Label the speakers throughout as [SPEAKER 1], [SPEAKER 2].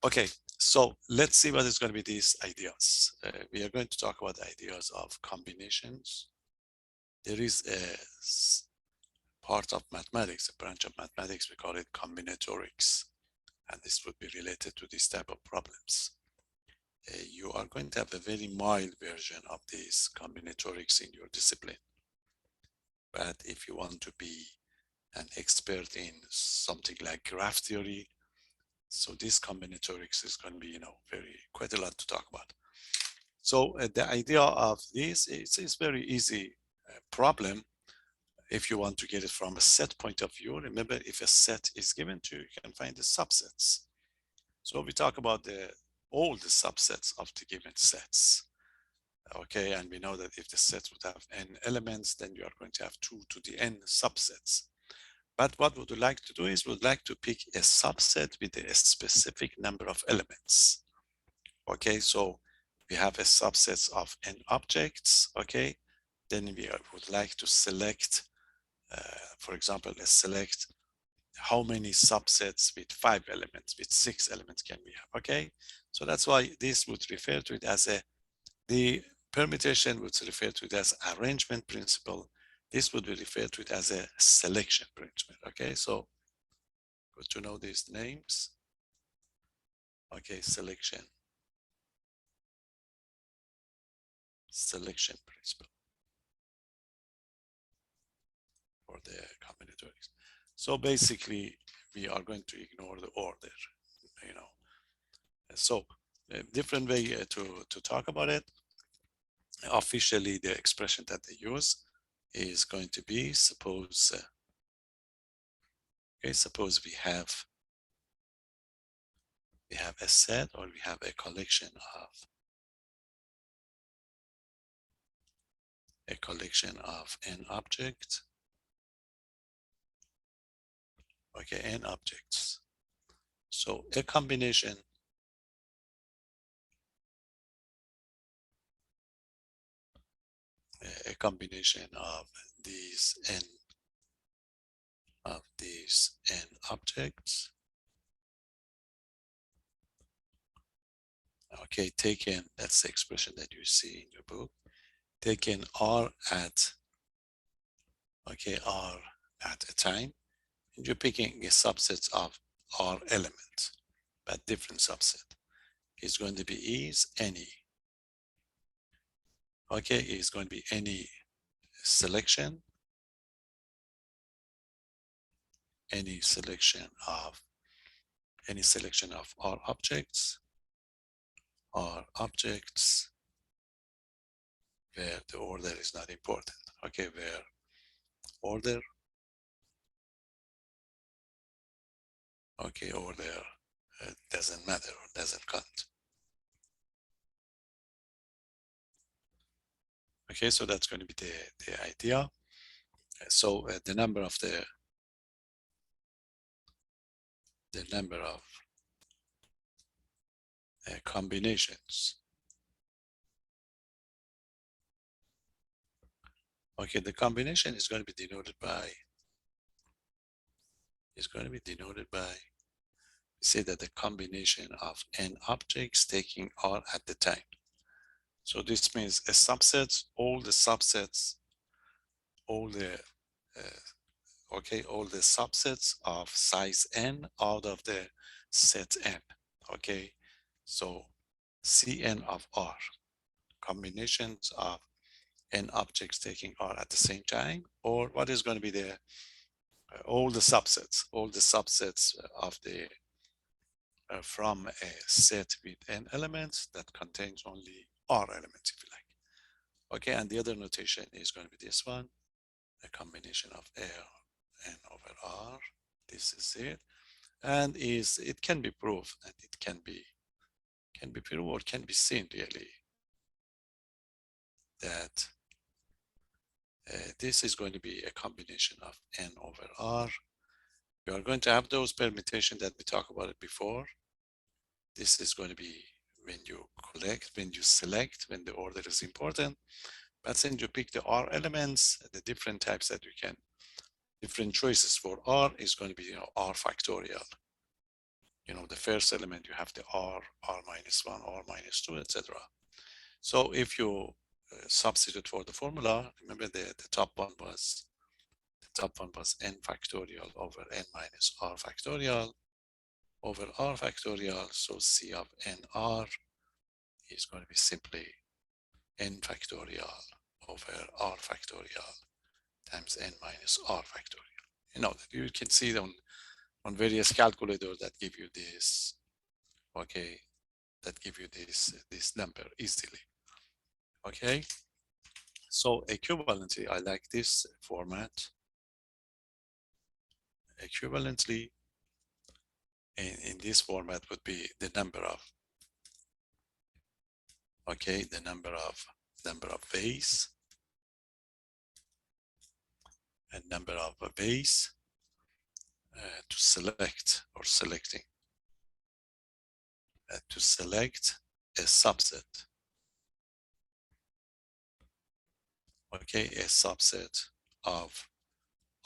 [SPEAKER 1] Okay, so let's see what is going to be these ideas. We are going to talk about the ideas of combinations. There is a part of mathematics, a branch of mathematics, we call it combinatorics, and this would be related to this type of problems. You are going to have a very mild version of these combinatorics in your discipline. But if you want to be an expert in something like graph theory, so this combinatorics is going to be, quite a lot to talk about. So the idea of this is very easy problem. If you want to get it from a set point of view, remember, if a set is given to you, you can find the subsets. So we talk about all the subsets of the given sets. Okay, and we know that if the set would have n elements, then you are going to have 2 to the n subsets. But what we would like to do is we would like to pick a subset with a specific number of elements. Okay, so we have a subset of n objects. Okay, then we would like to select, for example, let's select how many subsets with 5 elements, with 6 elements can we have. Okay, so that's why this would refer to it as the permutation would refer to it as arrangement principle. This would be referred to it as a selection principle. Okay, so good to know these names. Okay, selection principle for the combinatorics. So basically, we are going to ignore the order, So a different way to talk about it. Officially, the expression that they use is going to be, suppose we have a set, or we have a collection of n objects. Okay, n objects. So a combination of these n objects. Okay, taken, that's the expression that you see in your book. Taken r at a time, and you're picking a subset of r element, but different subset. Is going to be any. Okay, is going to be any selection of R objects where the order is not important. Okay, where order doesn't matter or doesn't count. Okay, so that's going to be the idea. So the number of combinations. Okay, the combination is going to be denoted by. Say that the combination of n objects taking R at the time. So this means a subset, all the subsets of size n out of the set n. Okay, so Cn of R, combinations of n objects taking R at the same time, or what is going to be the all the subsets of the from a set with n elements that contains only R elements, if you like. Okay, and the other notation is going to be this one, a combination of n over R. This is it, and it can be proved, and it can be proved, or can be seen really, that this is going to be a combination of n over R. You are going to have those permutations that we talked about it before. This is going to be when you select, when the order is important. But since you pick the R elements, the different types that you can, different choices for R is going to be, R factorial. the first element, you have the r minus 1, r minus 2, etc. So if you substitute for the formula, remember the top one was n factorial over n minus r factorial over r factorial. So C of nr is going to be simply n factorial over r factorial times n minus r factorial. You can see on various calculators that give you this, okay, that give you this number easily. Okay, so equivalently, I like this format. Equivalently, in this format would be the number of, okay, the number of ways and number of ways to select or selecting to select a subset, okay, a subset of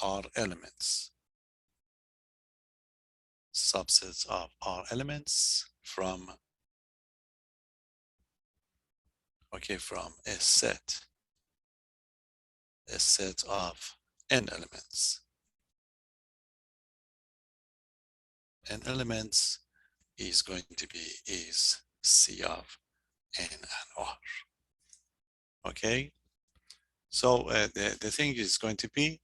[SPEAKER 1] R elements, subsets of R elements from, okay, from a set of n elements. N elements is going to be C of n and r. Okay, so the thing is going to be,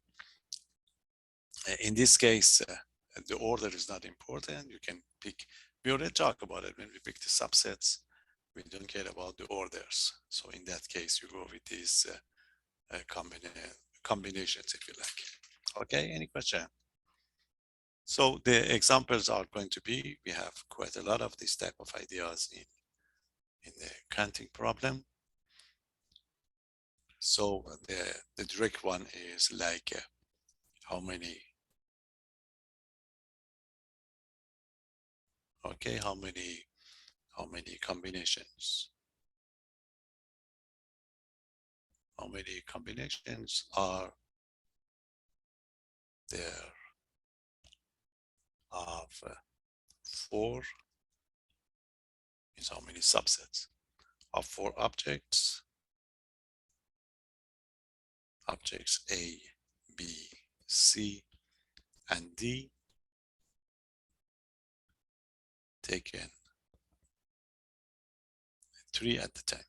[SPEAKER 1] in this case, the order is not important. You can pick, we already talked about it when we pick the subsets. We don't care about the orders. So in that case, you go with these combinations, if you like. Okay, any question? So the examples are going to be, we have quite a lot of this type of ideas in the counting problem. So the direct one is like how many combinations? How many combinations are there of 4? Is how many subsets of 4 objects A, B, C, and D taken 3 at the time.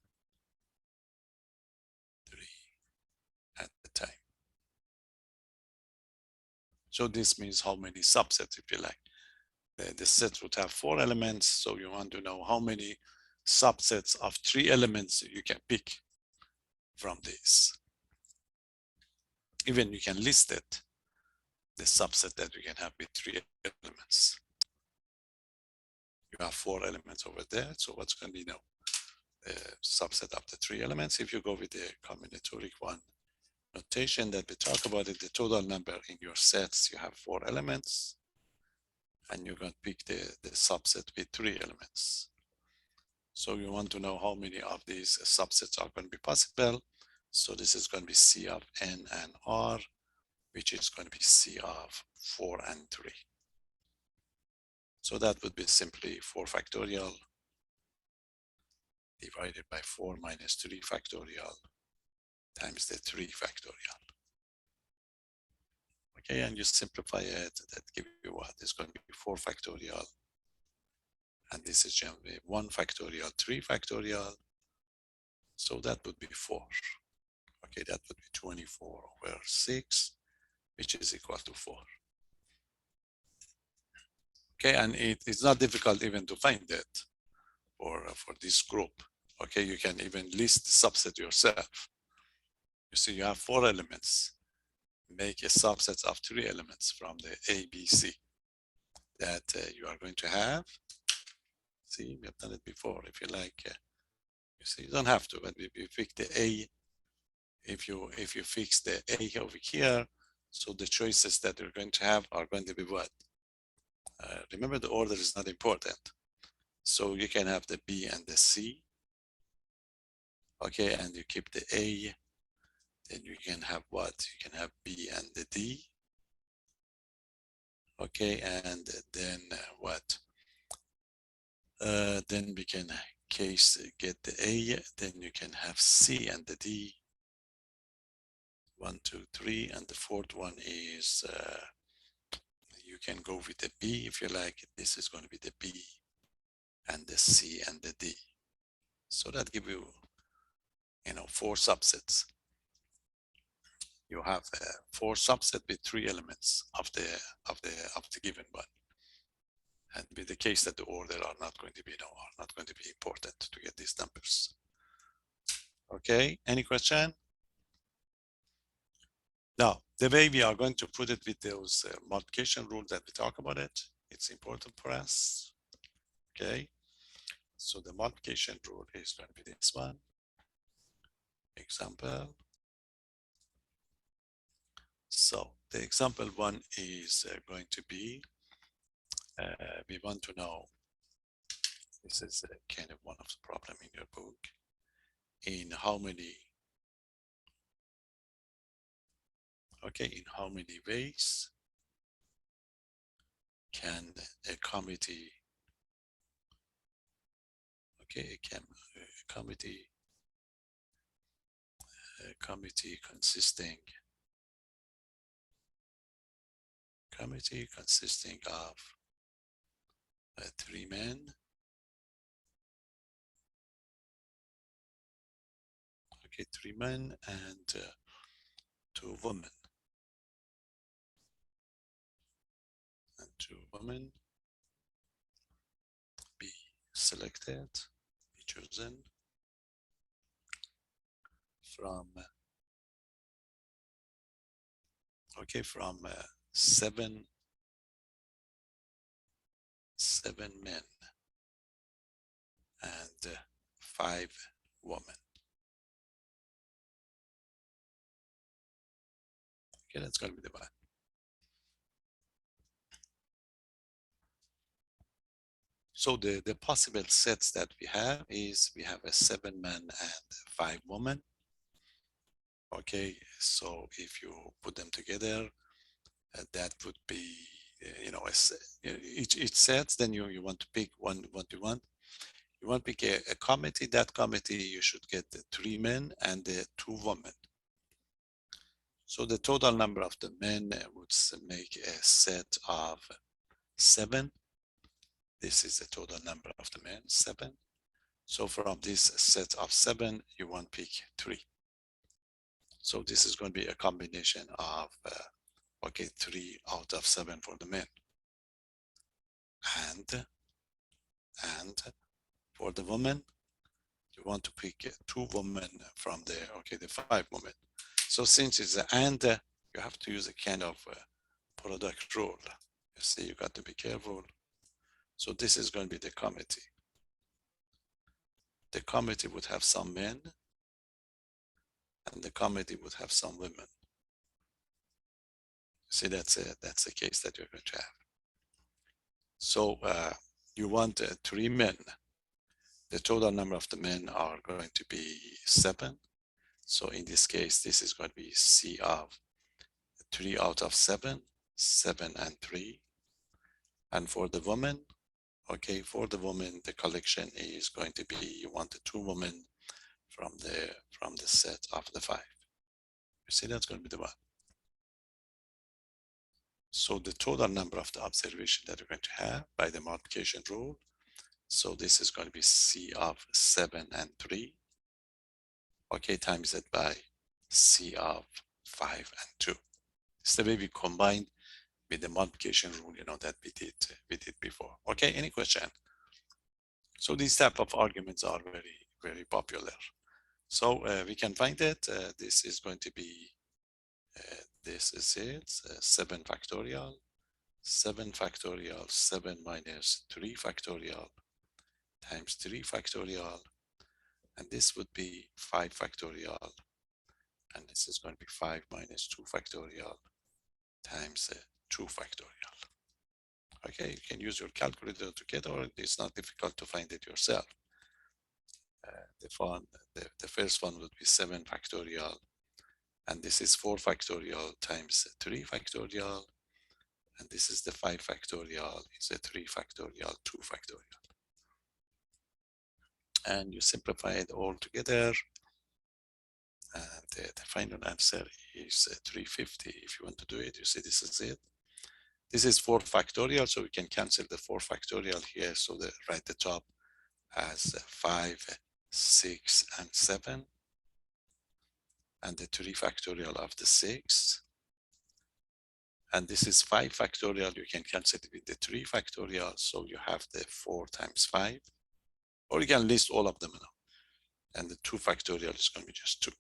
[SPEAKER 1] 3 at the time. So this means how many subsets, if you like. The set would have 4 elements, so you want to know how many subsets of 3 elements you can pick from this. Even you can list it, the subset that you can have with 3 elements. You have 4 elements over there, so what's going to be now? The subset of the 3 elements. If you go with the combinatoric one notation that we talk about it, the total number in your sets, you have 4 elements, and you're going to pick the subset with 3 elements. So you want to know how many of these subsets are going to be possible. So this is going to be C of n and r, which is going to be C of 4 and 3. So that would be simply 4 factorial divided by 4 minus 3 factorial times the 3 factorial. Okay, and you simplify it, that gives you what is going to be 4 factorial. And this is generally 1 factorial, 3 factorial. So that would be 4. Okay, that would be 24 over 6, which is equal to 4. Okay, and it's not difficult even to find it for this group. Okay, you can even list the subset yourself. You see, you have 4 elements. Make a subset of 3 elements from the A, B, C that you are going to have. See, we have done it before. If you like, you see, you don't have to, but if you pick the A, if you fix the A over here, so the choices that you're going to have are going to be what? Remember, the order is not important. So you can have the B and the C. Okay, and you keep the A, then you can have what? You can have B and the D. Okay, and then what? Then we can case get the A, then you can have C and the D. 1, 2, 3, and the fourth one is you can go with the B if you like. This is going to be the B and the C and the D. So that give you, four subsets. You have four subset with three elements of the given one. And with the case that the order are not going to be important to get these numbers. Okay, any question? Now, the way we are going to put it with those multiplication rules that we talk about it's important for us. Okay, so the multiplication rule is going to be this one. Example. So the example one is going to be, we want to know, this is kind of one of the problem in your book, in how many ways can a committee, a committee consisting of 3 men, okay, 3 men and 2 women, be selected, be chosen from seven men and 5 women. Okay, that's going to be the one. So the possible sets that we have is we have a 7 men and 5 women. Okay, so if you put them together, that would be, each set, then you want to pick what you want. You want to pick a committee. That committee, you should get the 3 men and the 2 women. So the total number of the men would make a set of 7. This is the total number of the men, 7. So from this set of 7, you want to pick 3. So this is going to be a combination of 3 out of 7 for the men. And for the women, you want to pick 2 women from the 5 women. So since it's an and, you have to use a kind of product rule. You see, you got to be careful. So this is going to be the committee. The committee would have some men, and the committee would have some women. See, that's a case that you're going to have. So you want 3 men. The total number of the men are going to be 7. So in this case, this is going to be C of 3 out of 7, 7 and 3. And for the woman, for the woman, the collection is going to be, you want the 2 women from the set of the 5. You see, that's going to be the one. So the total number of the observation that you're going to have by the multiplication rule. So this is going to be C of 7 and 3. Times it by C of 5 and 2. It's the way we combined with the multiplication rule, that we did before. Okay, any question? So these type of arguments are very, very popular. So we can find it. This is going to be, this is it, 7 factorial, 7 factorial, 7 minus 3 factorial, times 3 factorial, and this would be 5 factorial, and this is going to be 5 minus 2 factorial, times 2 factorial. Okay, you can use your calculator to get, or it's not difficult to find it yourself. The first one would be 7 factorial, and this is 4 factorial times 3 factorial, and this is the 5 factorial, is a 3 factorial, 2 factorial. and you simplify it all together, and the final answer is 350. If you want to do it, you see this is it. This is 4 factorial, so we can cancel the 4 factorial here. So write the top as 5, 6, and 7, and the 3 factorial of the 6. And this is 5 factorial. You can cancel it with the 3 factorial, so you have the 4 times 5, or you can list all of them now. And the 2 factorial is going to be just 2.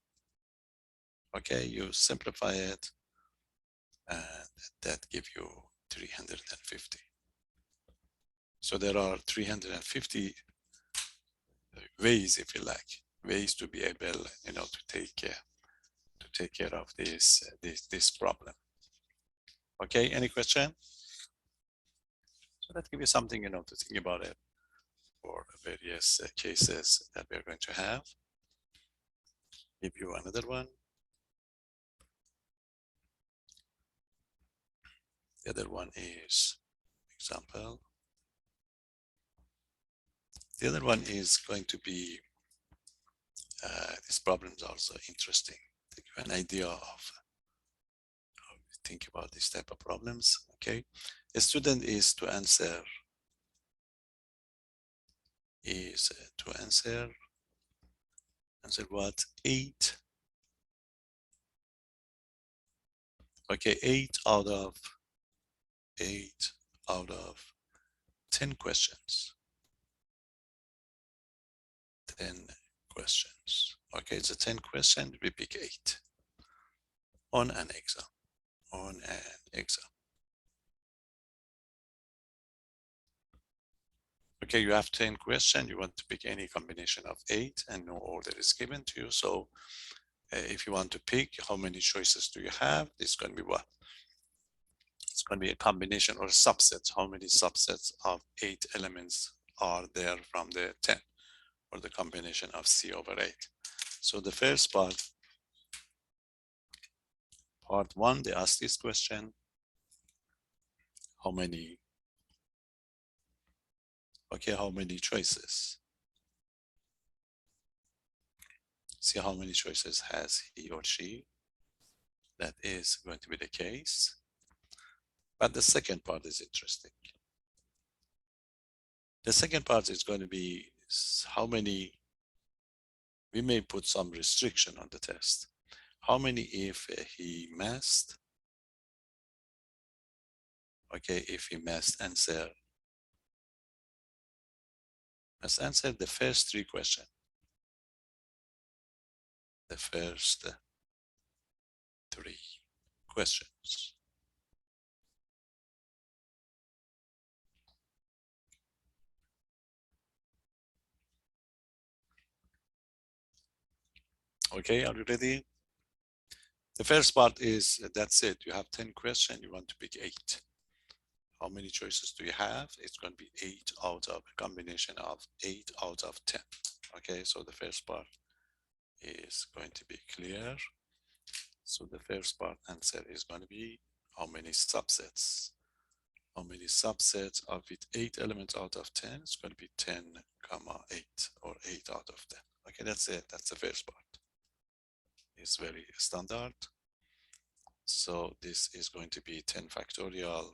[SPEAKER 1] Okay, you simplify it, and that gives you 350. So there are 350 ways, if you like, ways to be able, to take care of this problem. Okay, any question? So that gives you something, to think about it for various cases that we're going to have. Give you another one. The other one is example. The other one is going to be, these problems are also interesting. To give you an idea of how we think about this type of problems. Okay, a student is to answer what? 8. Okay, 8 out of 10 questions. 10 questions. Okay, it's a 10 question, we pick 8 on an exam. Okay, you have 10 questions, you want to pick any combination of 8 and no order is given to you. So if you want to pick how many choices do you have, it's going to be what? It's going to be a combination or a subset. How many subsets of 8 elements are there from the 10, or the combination of C over 8? So the first part 1, they ask this question. How many choices? See how many choices has he or she. That is going to be the case. But the second part is interesting. The second part is going to be how many, we may put some restriction on the test. How many if he must, okay, if he must answer the first 3 questions. The first 3 questions. Okay, are you ready? The first part is, that's it. You have 10 questions, you want to pick 8. How many choices do you have? It's going to be 8 out of a combination of 8 out of 10. Okay, so the first part is going to be clear. So the first part answer is going to be how many subsets? How many subsets of it? 8 elements out of 10. It's going to be 10, 8, or 8 out of 10. Okay, that's it. That's the first part. It's very standard. So this is going to be 10 factorial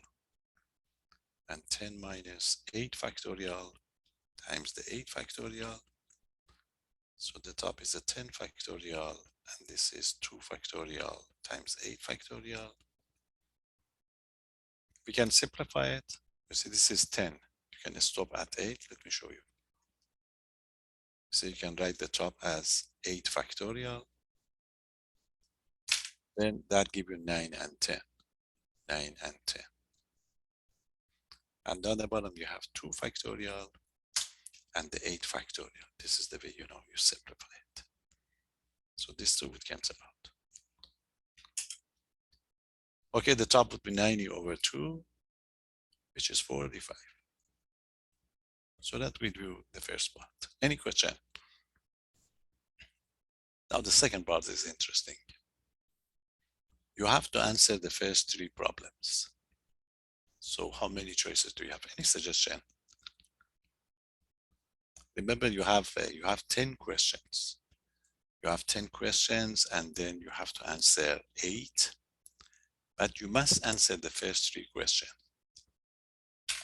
[SPEAKER 1] and 10 minus 8 factorial times the 8 factorial. So the top is a 10 factorial, and this is 2 factorial times 8 factorial. We can simplify it. You see, this is 10. You can stop at 8. Let me show you. So you can write the top as 8 factorial. Then that gives you 9 and 10. 9 and 10. And down the bottom, you have 2 factorial and the 8 factorial. This is the way you simplify it. So these two would cancel out. Okay, the top would be 90 over 2, which is 45. So that we do the first part. Any question? Now the second part is interesting. You have to answer the first 3 problems. So how many choices do you have? Any suggestion? Remember, you have 10 questions. You have 10 questions, and then you have to answer 8, but you must answer the first 3 questions.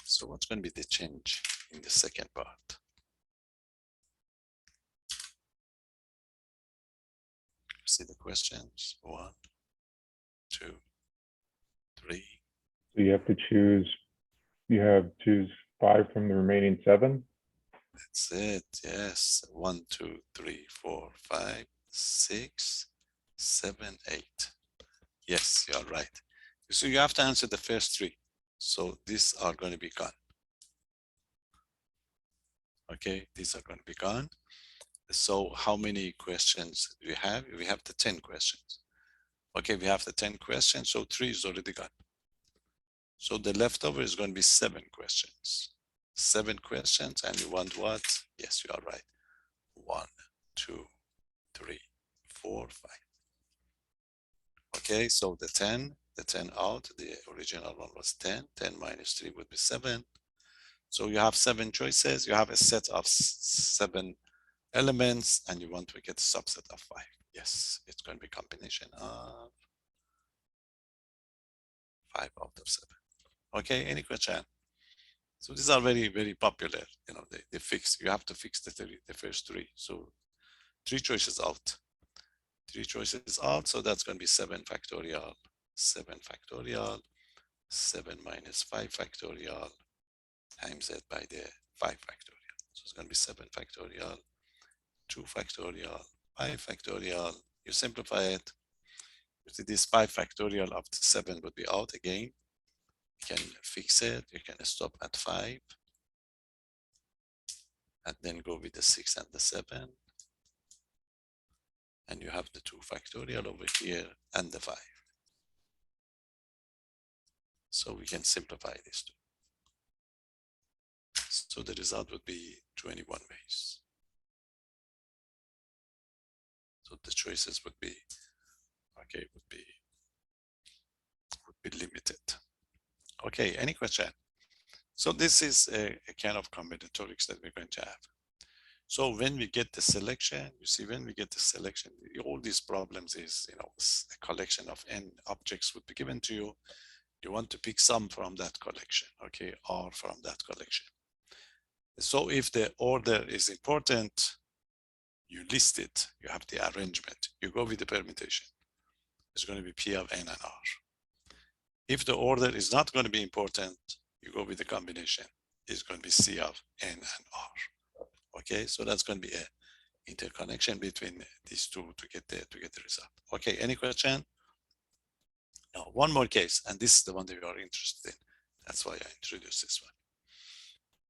[SPEAKER 1] So what's going to be the change in the second part? See the questions? 1, 2, 3.
[SPEAKER 2] So you have to choose, choose 5 from the remaining 7?
[SPEAKER 1] That's it. Yes. 1, 2, 3, 4, 5, 6, 7, 8. Yes, you are right. So you have to answer the first 3. So these are going to be gone. Okay, these are going to be gone. So how many questions do we have? We have the 10 questions. Okay, we have the 10 questions, so 3 is already gone. So the leftover is going to be 7 questions. 7 questions, and you want what? Yes, you are right. 1, 2, 3, 4, 5. Okay, so the 10 out, the original one was 10. 10 minus 3 would be 7. So you have 7 choices. You have a set of 7 elements, and you want to get a subset of 5. Yes, it's going to be combination of 5 out of 7. Okay, any question? So these are very, very popular. You know, they fix, you have to fix the first 3. So 3 choices out. 3 choices out, so that's going to be 7 factorial, 7 factorial, 7 minus 5 factorial, times it by the 5 factorial. So it's going to be 7 factorial, 2 factorial, 5 factorial. You simplify it. You see this 5 factorial of the 7 would be out again. You can fix it. You can stop at 5. And then go with the 6 and the 7. And you have the 2 factorial over here and the 5. So we can simplify this too. So the result would be 21 ways. So the choices would be, okay, would be limited. Okay, any question? So this is a kind of combinatorics that we're going to have. So when we get the selection, you see, when we get the selection, all these problems is, you know, a collection of n objects would be given to you. You want to pick some from that collection, okay, or from that collection. So if the order is important, you list it, you have the arrangement, you go with the permutation. It's going to be P of n and r. If the order is not going to be important, you go with the combination. It's going to be C of n and r. Okay, so that's going to be a interconnection between these two to get the result. Okay, any question? Now, one more case, and this is the one that you are interested in. That's why I introduced this one.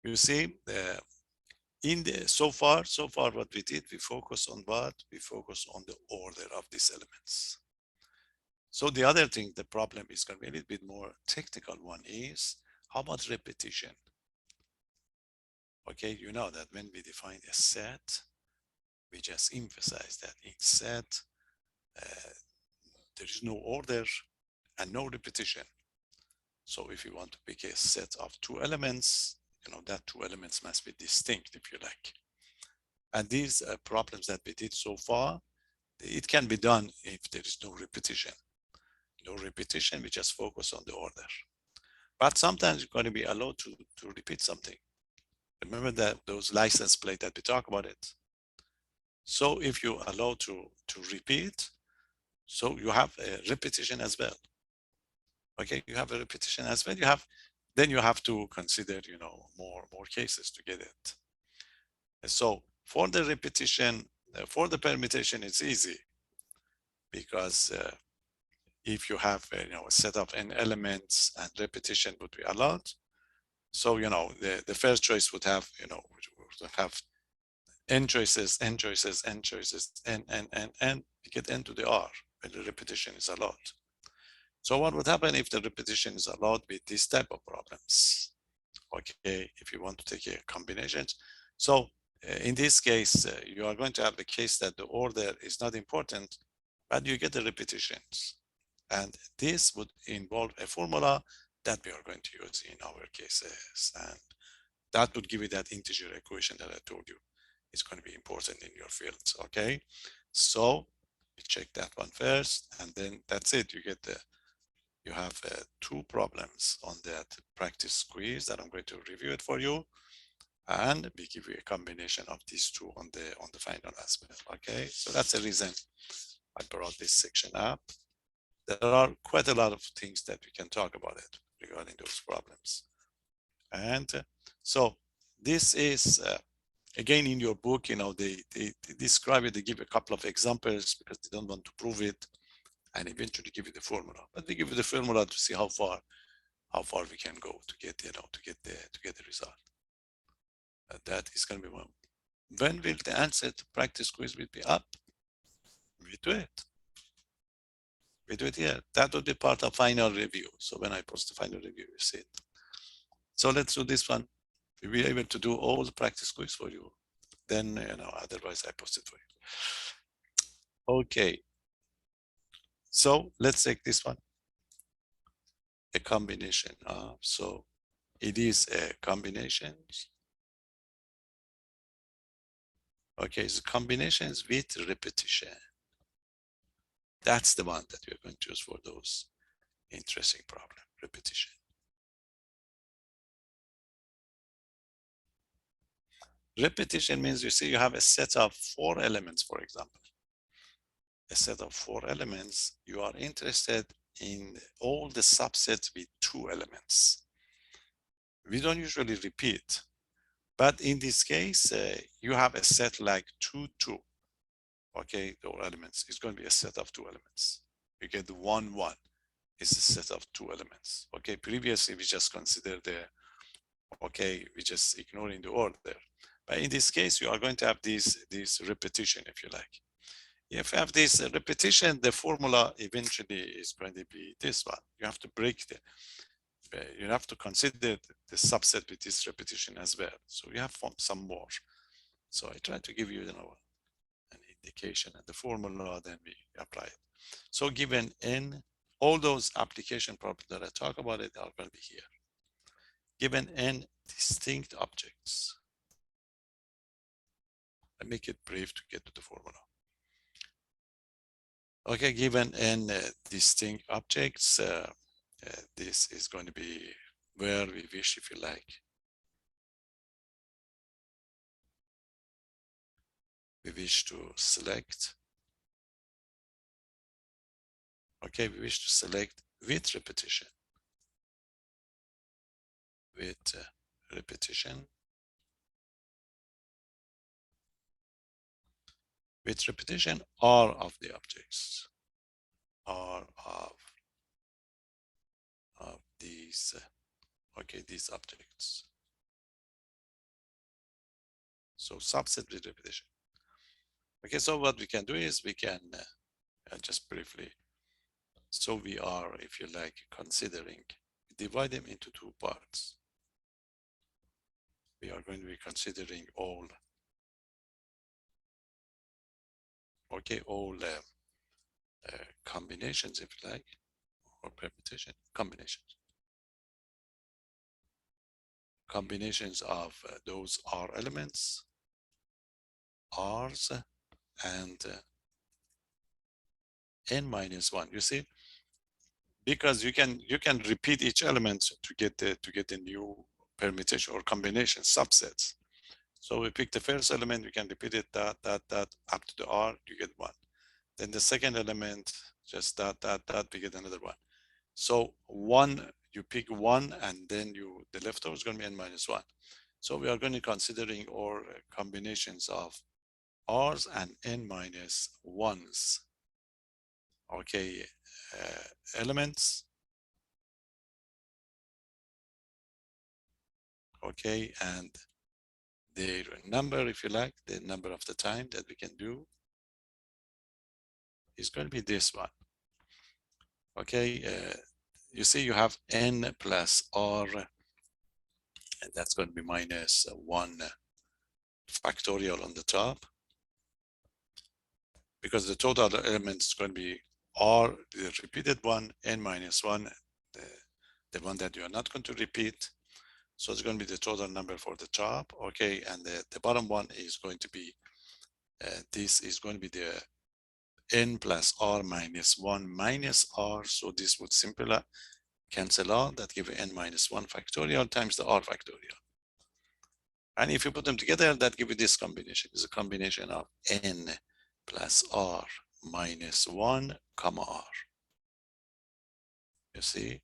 [SPEAKER 1] You see, so far what we did, we focus on what? We focus on the order of these elements. So the other thing, the problem is going to be a little bit more technical one is, how about repetition? Okay, you know that when we define a set, we just emphasize that in set, there is no order and no repetition. So if you want to pick a set of 2 elements, you know, that 2 elements must be distinct, if you like. And these problems that we did so far, it can be done if there is no repetition. No repetition, we just focus on the order. But sometimes you're going to be allowed to repeat something. Remember that those license plate that we talk about it. So if you allow to repeat, so you have a repetition as well. Okay, you have a repetition as well. Then you have to consider, you know, more cases to get it. And so for the repetition, for the permutation, it's easy because if you have you know, a set of n elements and repetition would be allowed. So you know the first choice would have, you know, would have n choices, n choices, n choices, n, you get n to the r when the repetition is allowed. So what would happen if the repetition is allowed with this type of problems? Okay, if you want to take a combination. So in this case, you are going to have a case that the order is not important, but you get the repetitions. And this would involve a formula that we are going to use in our cases. And That would give you that integer equation that I told you is going to be important in your fields. Okay, so we check that one first, and then that's it. You have two problems on that practice quiz that I'm going to review it for you, and we give you a combination of these two on the final as well. Okay, so that's the reason I brought this section up. There are quite a lot of things that we can talk about it regarding those problems. And so this is again in your book, you know, they describe it, they give a couple of examples because they don't want to prove it, and eventually give you the formula. But they give you the formula to see how far we can go to get, you know, to get the result. That is going to be one. When will the answer to practice quiz will be up? We do it. We do it here. That will be part of final review. So when I post the final review, you see it. So let's do this one. We'll be able to do all the practice quiz for you. Then, you know, otherwise I post it for you. Okay. So let's take this one. A combination. So it is a combination. Okay, so combinations with repetition. That's the one that we're going to use for those interesting problem, repetition. Repetition means, you see, you have a set of 4 elements, for example. A set of 4 elements, you are interested in all the subsets with 2 elements. We don't usually repeat, but in this case, you have a set like 2, 2. Okay, the elements is going to be a set of 2 elements. You get 1, 1 is a set of 2 elements. Okay, previously we just considered the, okay, we just ignoring the order. But in this case, you are going to have this repetition, if you like. If you have this repetition, the formula eventually is going to be this one. You have to break you have to consider the subset with this repetition as well. So you have some more. So I try to give you, you know, an indication and the formula, then we apply it. So given n, all those application problems that I talk about it are going to be here. Given n distinct objects. I make it brief to get to the formula. Okay, given n distinct objects, this is going to be where we wish, if you like. We wish to select. Okay, we wish to select with repetition. With repetition. With repetition, R of the objects. R of these, okay, these objects. So subset with repetition. Okay, so what we can do is we can just briefly. So we are, if you like, considering, divide them into 2 parts. We are going to be considering all, okay, all combinations, if you like, or permutation, combinations. Combinations of those R elements, R's, and n minus 1. You see, because you can repeat each element to get the new permutation or combination subsets. So we pick the first element, we can repeat it that up to the R, you get 1. Then the second element, just that, we get another 1. So 1, you pick 1, and then the leftover is going to be n minus 1. So we are going to considering all combinations of R's and n minus 1's. Okay, elements. Okay, and their number, if you like, the number of the time that we can do is going to be this one. Okay, you see you have n plus R, and that's going to be minus 1 factorial on the top, because the total element is going to be R, the repeated one, n minus 1, the one that you are not going to repeat. So it's going to be the total number for the top, okay, and the bottom one is going to be, this is going to be the n plus r minus 1 minus r, so this would simply cancel out, that give n minus 1 factorial times the r factorial. And if you put them together, that give you this combination. It's a combination of n plus r minus 1 comma r. You see?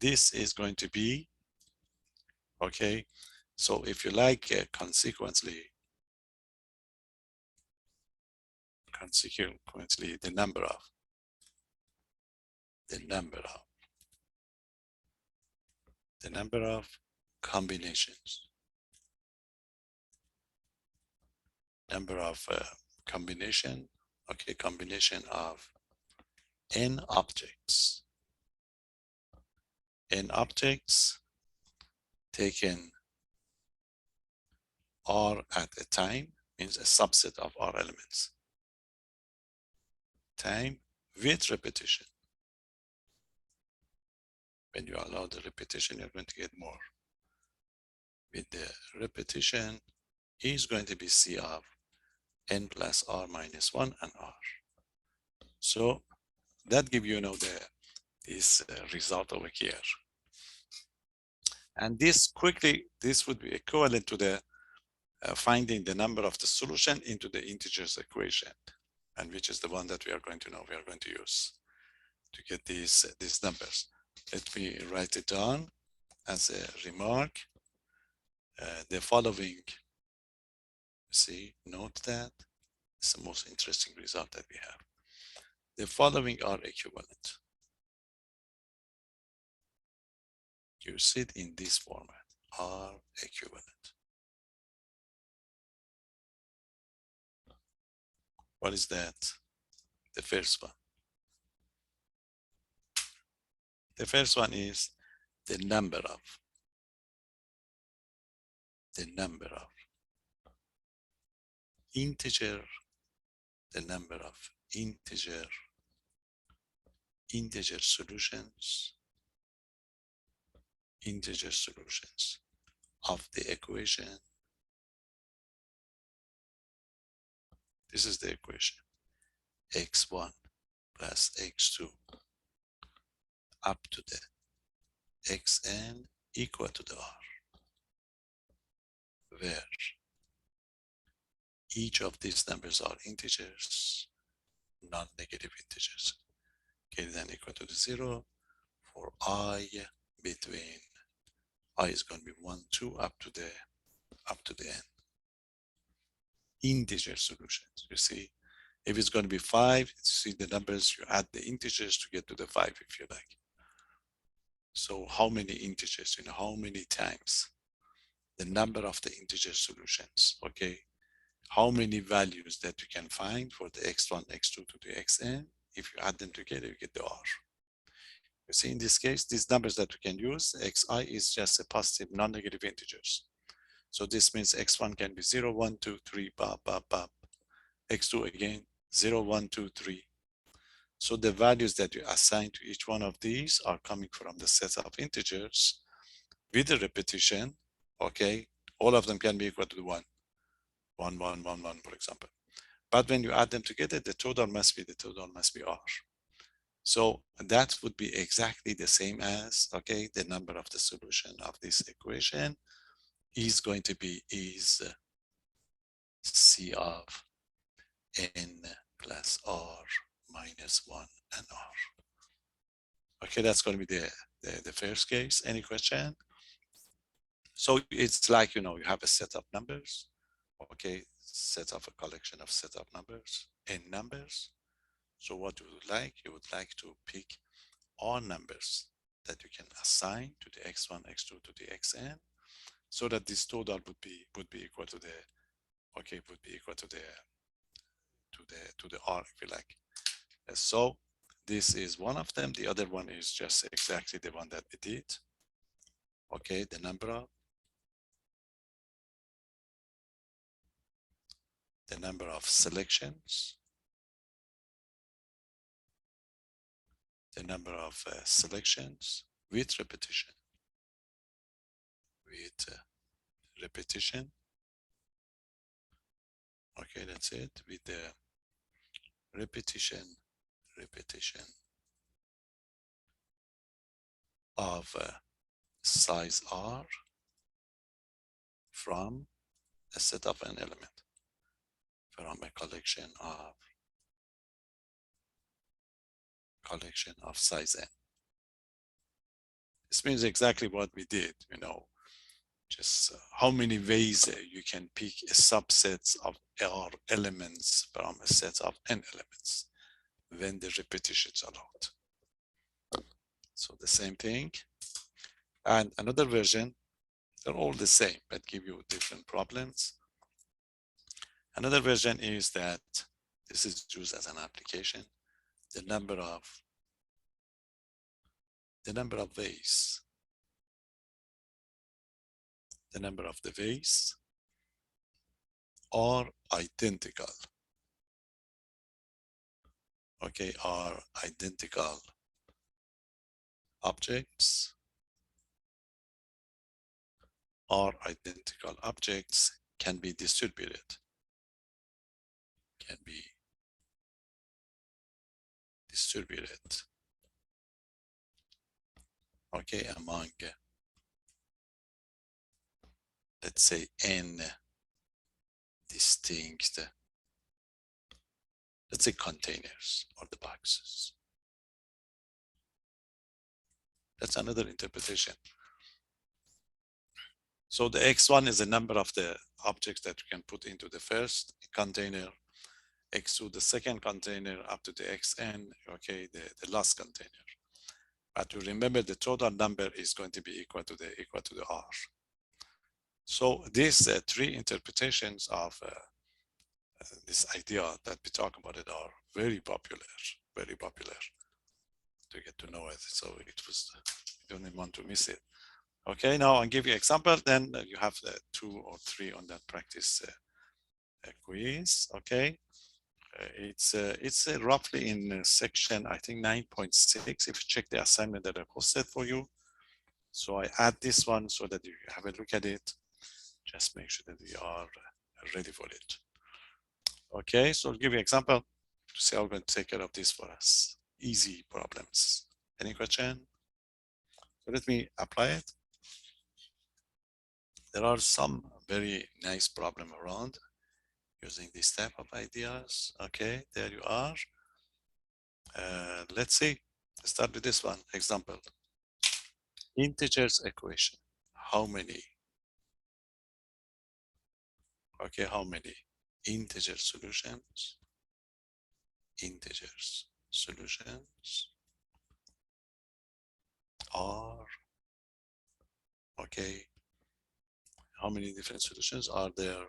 [SPEAKER 1] This is going to be, okay, so if you like, consequently, the number of combinations, combination, okay, combination of n objects taken r at a time, means a subset of r elements, time with repetition. When you allow the repetition, you're going to get more. With the repetition is going to be C of n plus r minus 1 and r. So that give you, this result over here. And this would be equivalent to the finding the number of the solution into the integers equation, and which is the one that we are going to use to get these numbers. Let me write it down as a remark. The following, see, note that it's the most interesting result that we have. The following are equivalent. You see it in this format, are equivalent. What is that? The first one. The first one is the number of integer solutions of the equation. This is the equation, x1 plus x2 up to the xn equal to the r, where each of these numbers are integers, non-negative integers, greater than or equal to the 0 for I between I is going to be 1, 2 up to the n. Integer solutions, you see, if it's going to be 5, you see the numbers, you add the integers to get to the 5 if you like. So how many integers, how many times the number of the integer solutions, okay? How many values that you can find for the x1, x2 to the xn, if you add them together, you get the r. You see, in this case, these numbers that we can use, xi is just a positive non-negative integers. So this means x1 can be 0, 1, 2, 3, bop, bop, bop. x2 again, 0, 1, 2, 3. So the values that you assign to each one of these are coming from the set of integers with the repetition, okay? All of them can be equal to 1. 1, 1, 1, 1, for example. But when you add them together, the total must be r. So that would be exactly the same as, okay, the number of the solution of this equation is going to be C of n plus r minus 1 and r. Okay, that's going to be the first case. Any question? So it's like, you have a set of numbers, okay, set of a collection of set of numbers, n numbers. So what you would like to pick all numbers that you can assign to the x1, x2 to the xn, so that this total would be equal to the, okay, would be equal to the r, if you like. So this is one of them. The other one is just exactly the one that we did. Okay, the number of selections, with repetition. with repetition. Okay, that's it, with the repetition of size R from a set of an element, from a collection of size n. This means exactly what we did, just how many ways you can pick a subset of R elements from a set of n elements when the repetitions are allowed. So the same thing. And another version, they're all the same, but give you different problems. Another version is that this is used as an application. The number of ways, are identical. Okay, are identical objects. Can be distributed. Okay, among, let's say, n distinct, let's say, containers or the boxes. That's another interpretation. So the x1 is the number of the objects that you can put into the first container, x2 the second container, up to the xn, okay, the last container. But to remember, the total number is going to be equal to the R. So these three interpretations of this idea that we talk about it are very popular to get to know it. So it was, you don't want to miss it. Okay, now I'll give you an example, then you have 2 or 3 on that practice quiz. Okay, it's roughly in section, I think 9.6, if you check the assignment that I posted for you. So I add this one so that you have a look at it. Just make sure that we are ready for it. Okay, so I'll give you an example to see how we're going to take care of this for us. Easy problems. Any question? So let me apply it. There are some very nice problem around using this type of ideas. Okay, there you are. Let's see. Let's start with this one. Example. Integers equation. How many? Okay, how many integer solutions? Are, okay, how many different solutions are there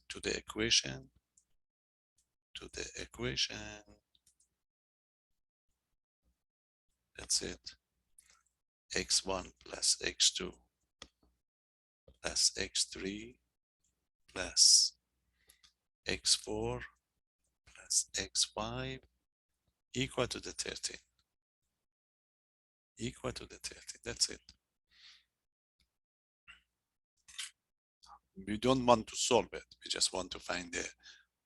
[SPEAKER 1] to the equation? That's it. x1 plus x2 plus x3 plus x4 plus x5 equal to the 13. That's it. We don't want to solve it. We just want to find the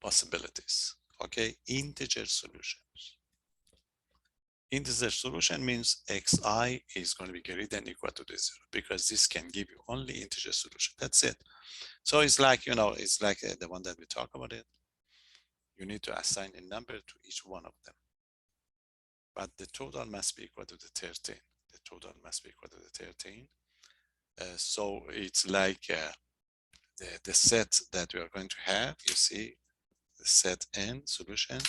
[SPEAKER 1] possibilities. Okay, integer solutions. Integer solution means xi is going to be greater than or equal to the 0, because this can give you only integer solution. That's it. So it's like, it's like the one that we talk about it. You need to assign a number to each one of them. But the total must be equal to the 13. So it's like the set that we are going to have. You see, the set n solution.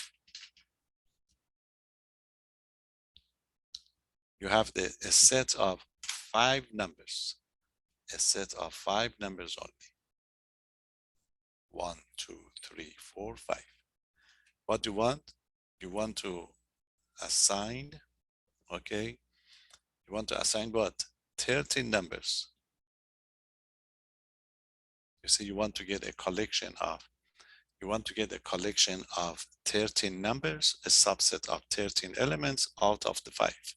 [SPEAKER 1] You have a set of 5 numbers. Only. 1, 2, 3, 4, 5. What do you want? You want to assign, okay? You want to assign what? 13 numbers. You see, you want to get a collection of 13 numbers, a subset of 13 elements out of the 5.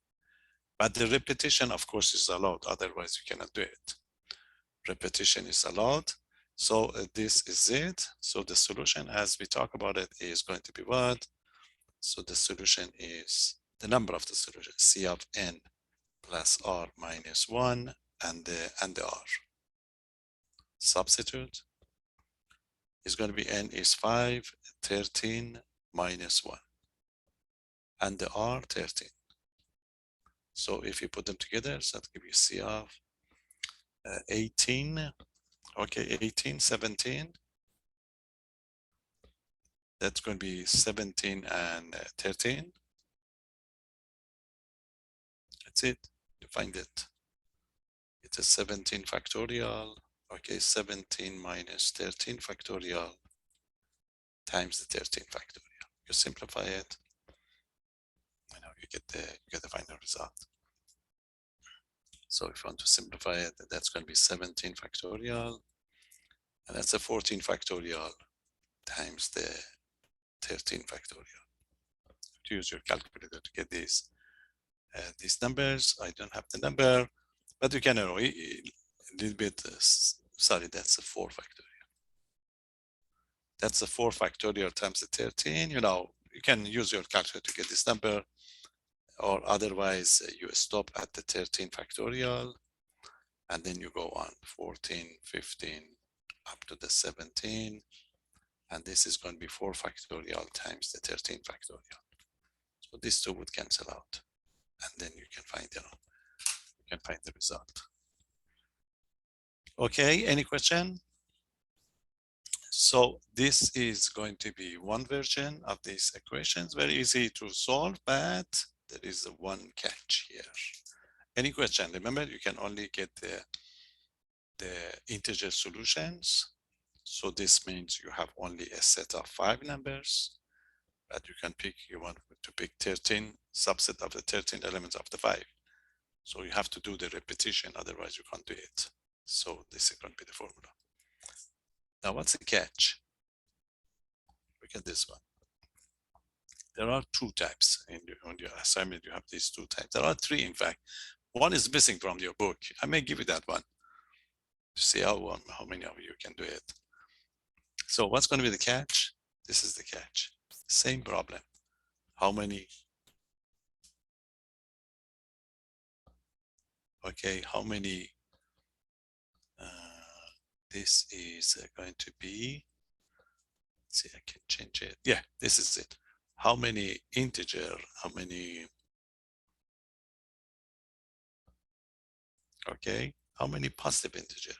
[SPEAKER 1] But the repetition, of course, is allowed. Otherwise, you cannot do it. Repetition is allowed. So this is it. So the solution, as we talk about it, is going to be what? So the solution is the number of the solution, C of n plus r minus 1 and the r. Substitute is going to be n is 5, 13 minus 1 and the r 13. So if you put them together, so that gives you C of 18, okay, 18, 17. That's going to be 17 and 13. That's it. You find it. It's a 17 factorial. Okay, 17 minus 13 factorial times the 13 factorial. You simplify it. You know, you get the final result. So if you want to simplify it, that's going to be 17 factorial, and that's a 14 factorial times the 13 factorial. To use your calculator to get these numbers. I don't have the number, but you can know a little bit. Sorry, that's a 4 factorial. That's a 4 factorial times the 13. You know, you can use your calculator to get this number, or otherwise you stop at the 13 factorial, and then you go on 14, 15, up to the 17, and this is going to be 4 factorial times the 13 factorial. So these two would cancel out, and then you can find, you can find the result. Okay, any question? So this is going to be one version of these equations, very easy to solve, but there is one catch here. Any question? Remember, you can only get the integer solutions. So this means you have only a set of 5 numbers, but you can pick, you want to pick 13 subset of the 13 elements of the 5. So you have to do the repetition, otherwise you can't do it. So this is going to be the formula. Now what's the catch? Look at this one. There are 2 types on your assignment. You have these 2 types. There are 3, in fact. One is missing from your book. I may give you that one to see how many of you can do it. So what's going to be the catch? This is the catch. Same problem. How many? Okay, how many? This is going to be, let's see, I can change it. Yeah, this is it. How many integer, how many, okay, how many positive integer?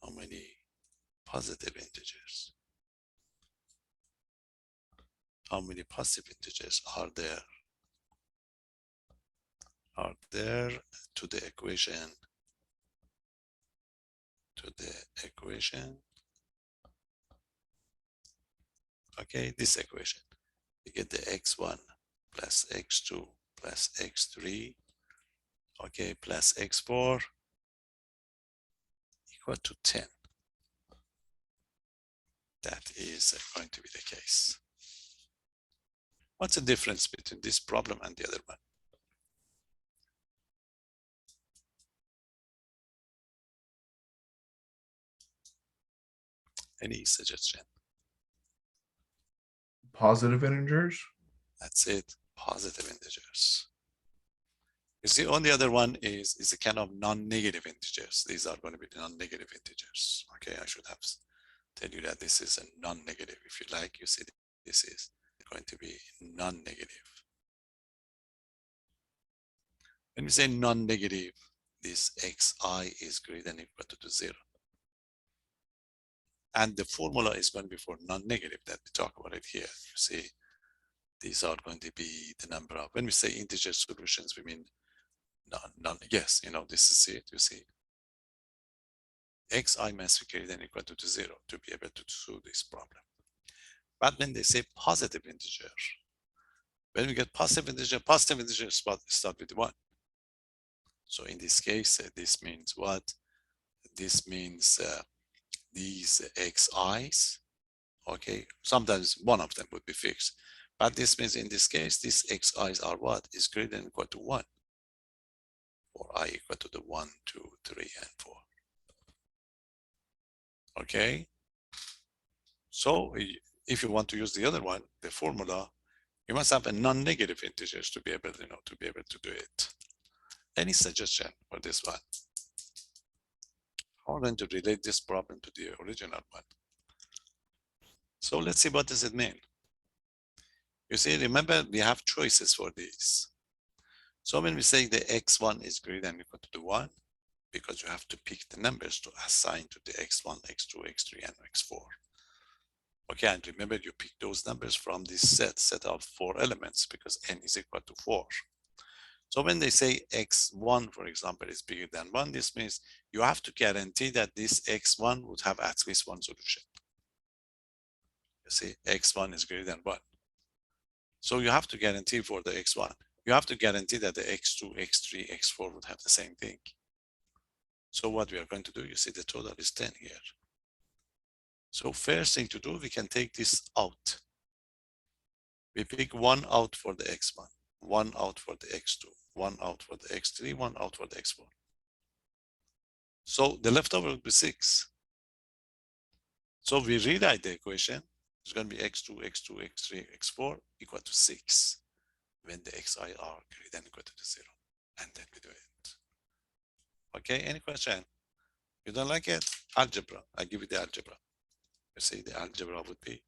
[SPEAKER 1] How many positive integers? How many positive integers are there to the equation, okay, this equation. You get the x1 plus x2 plus x3, okay, plus x4 equal to 10. That is going to be the case. What's the difference between this problem and the other one? Any suggestion?
[SPEAKER 3] Positive integers?
[SPEAKER 1] That's it, positive integers. You see, on the other one is a kind of non-negative integers. These are going to be non-negative integers. Okay, I should have tell you that this is a non-negative. If you like, you see this is going to be non-negative. When we say non-negative, this xi is greater than or equal to 0. And the formula is going to be for non-negative that we talk about it here. You see, these are going to be the number of, when we say integer solutions, we mean none. Yes, you know, this is it, you see. Xi must be greater than or equal to 0 to be able to solve this problem. But when they say positive integer, when we get positive integers start with 1. So in this case, this means what? This means these xi's, okay? Sometimes one of them would be fixed. But this means in this case, these xi's are what? Is greater than or equal to 1. for I equal to the 1, 2, 3, and 4. Okay, so if you want to use the other one, the formula, you must have a non-negative integers to be able, to be able to do it. Any suggestion for this one? How are we going to relate this problem to the original one? So let's see, what does it mean? You see, remember, we have choices for these. So when we say the x1 is greater than or equal to the 1, because you have to pick the numbers to assign to the x1, x2, x3, and x4. Okay, and remember, you pick those numbers from this set of 4 elements, because n is equal to 4. So when they say x1, for example, is bigger than 1, this means you have to guarantee that this x1 would have at least one solution. You see, x1 is greater than 1. So you have to guarantee for the x1. You have to guarantee that the x2, x3, x4 would have the same thing. So what we are going to do, you see the total is 10 here. So first thing to do, we can take this out. We pick 1 out for the x1, 1 out for the x2, 1 out for the x3, 1 out for the x4. So the leftover would be 6. So we rewrite the equation. It's going to be x2, x2, x3, x4 equal to 6 when the xi are greater than or equal to 0. And then we do it. Okay, any question? You don't like it? Algebra. I give you the algebra. You see, the algebra would be,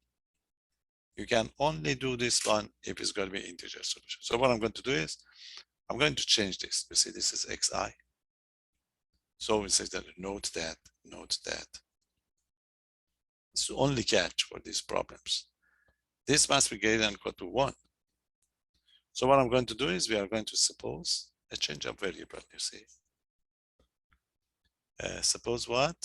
[SPEAKER 1] you can only do this one if it's going to be integer solution. So what I'm going to do is, I'm going to change this. You see, this is xi. So it says that note that. It's the only catch for these problems. This must be greater than or equal to 1. So what I'm going to do is, we are going to suppose a change of variable, you see. Suppose what?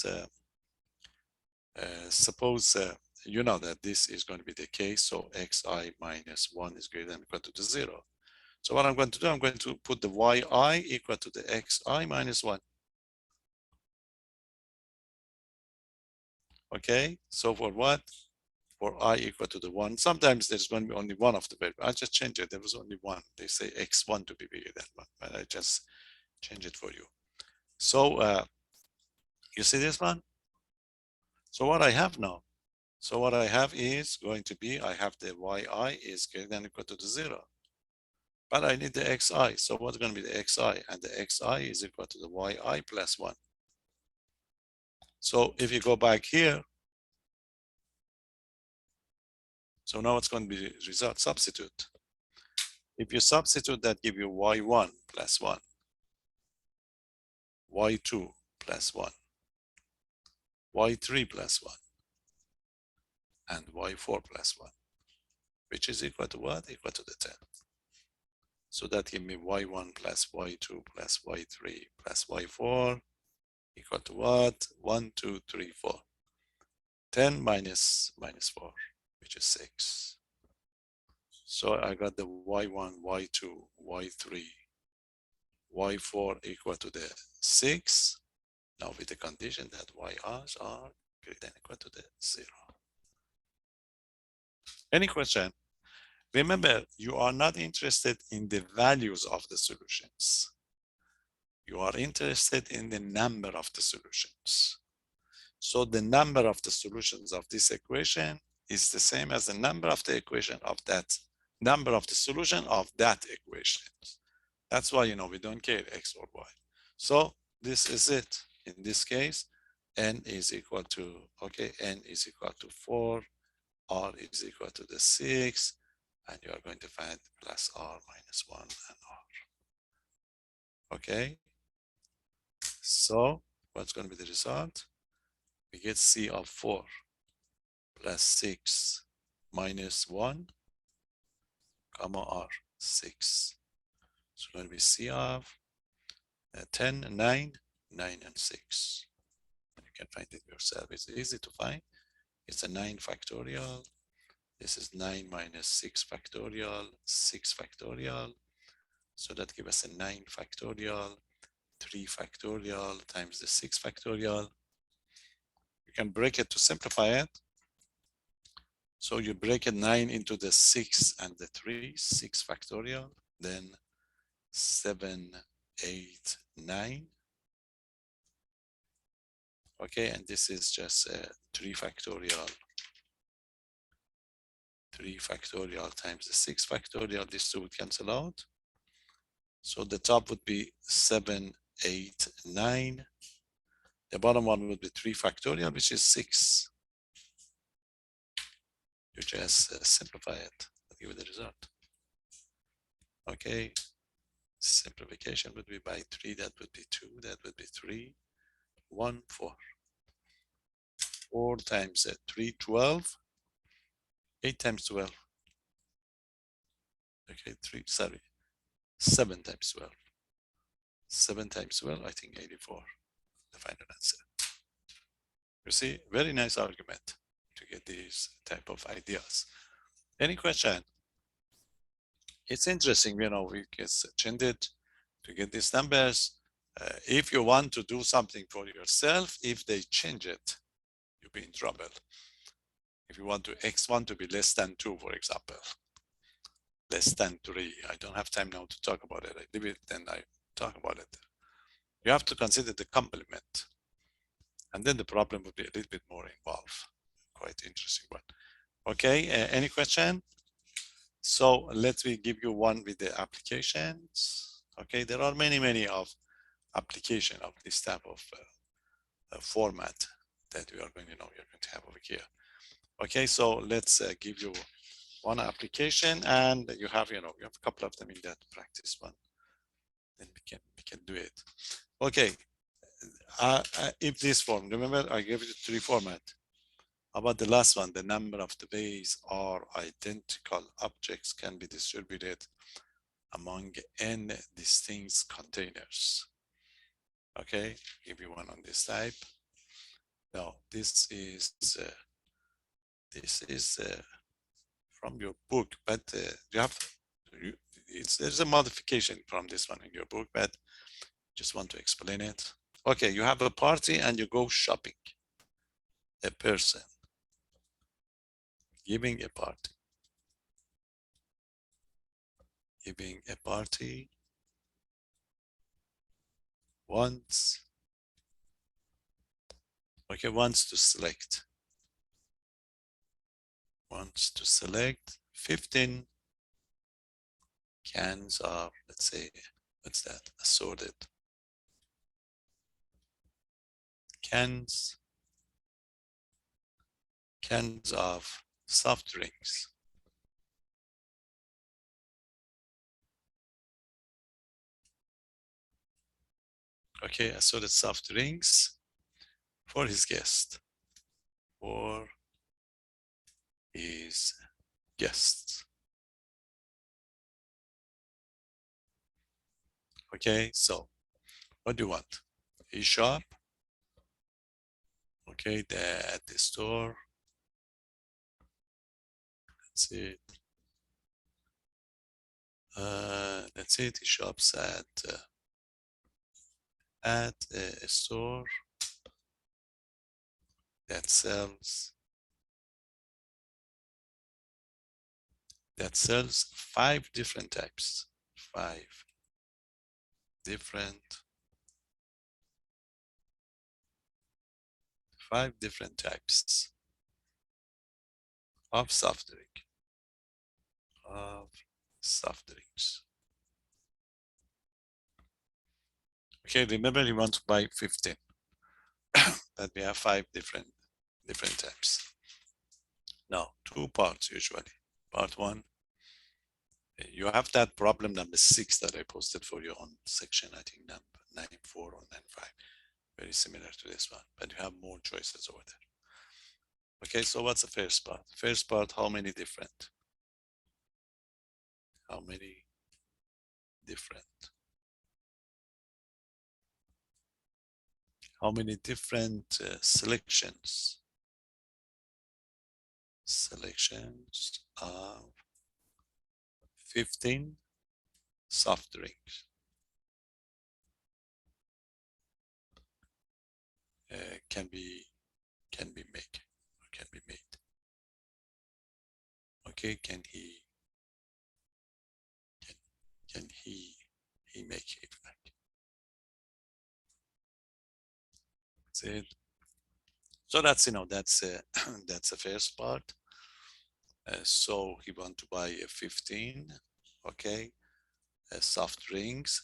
[SPEAKER 1] Suppose you know that this is going to be the case, so xi minus 1 is greater than or equal to the 0. So what I'm going to do, I'm going to put the yi equal to the xi minus 1. Okay, so for what? For I equal to the 1. Sometimes there's going to be only one of the variable. I just change it. There was only one. They say x1 to be bigger than 1, but I just change it for you. So you see this one? So what I have now? So what I have is going to be, I have the yi is greater than or equal to the 0. But I need the xi. So what's going to be the xi? And the xi is equal to the yi plus 1. So if you go back here, so now it's going to be the result. Substitute. If you substitute, that give you y1 plus 1, y2 plus 1, y3 plus 1, and y4 plus 1, which is equal to what? Equal to the 10. So that give me y1 plus y2 plus y3 plus y4 equal to what? 1, 2, 3, 4. 10 minus 4, which is 6. So I got the y1, y2, y3, y4 equal to the 6. Now with the condition that y's are greater than or equal to the 0. Any question? Remember, you are not interested in the values of the solutions. You are interested in the number of the solutions. So the number of the solutions of this equation is the same as the number of the equation of that number of the solution of that equation. That's why, we don't care x or y. So this is it. In this case, n is equal to, okay, n is equal to 4, r is equal to the 6, and you are going to find plus r minus 1 and r. Okay. So what's going to be the result? We get c of 4 plus 6 minus 1, comma r, 6. So it's going to be c of 10, 9, 9, and 6. You can find it yourself. It's easy to find. It's a 9 factorial. This is 9 minus 6 factorial, 6 factorial. So that gives us a 9 factorial, 3 factorial times the 6 factorial. You can break it to simplify it. So you break it 9 into the 6 and the 3, 6 factorial, then 7, 8, 9. Okay, and this is just 3 factorial. 3 factorial times the 6 factorial. These two would cancel out. So the top would be 7, 8, 9. The bottom one would be 3 factorial, which is 6. You just simplify it and give it the result. Okay, simplification would be by 3, that would be 2, that would be 3, 1, 4. 4 times 3, 12. 8 times 12. Okay, 7 times 12. 7 times 12, I think 84, the final answer. You see, very nice argument to get these type of ideas. Any question? It's interesting, you know, we just change it to get these numbers. If you want to do something for yourself, if they change it, you'll be in trouble. If you want to x1 to be less than 2, for example, less than 3, I don't have time now to talk about it. I leave it and I talk about it. You have to consider the complement. And then the problem would be a little bit more involved. Quite interesting one. Okay, any question? So let me give you one with the applications. Okay, there are many of application of this type of format that we are going to you're going to have over here. Okay, so let's give you one application, and you have you have a couple of them in that practice one. Then we can do it. Okay, if this form, remember I gave you the 3 format. How about the last one? The number of the base or identical objects can be distributed among n distinct containers. Okay, give you one on this type. Now this is from your book, but there's a modification from this one in your book, but just want to explain it. Okay, you have a party and you go shopping. A person giving a party. Giving a party wants to select 15 cans of, let's say, what's that, assorted cans of soft drinks. Okay, assorted soft drinks for his guest. For his guests. Okay, so what do you want? A shop. Okay, at the store. That's it. That's it. He shops at a store that sells 5 different types. 5 different types of soft drinks. Okay, remember you want to buy 15. That we have 5 different types. Now, 2 parts usually. Part 1, you have that problem number 6 that I posted for you on section, I think number 9.4 or 9.5. Very similar to this one, but you have more choices over there. Okay, so what's the first part? First part, how many different? How many different selections? Selections of 15 soft drinks. Can be made. Okay, can he make it? That's it. So that's, that's that's the first part. So he want to buy a 15, okay, soft rings.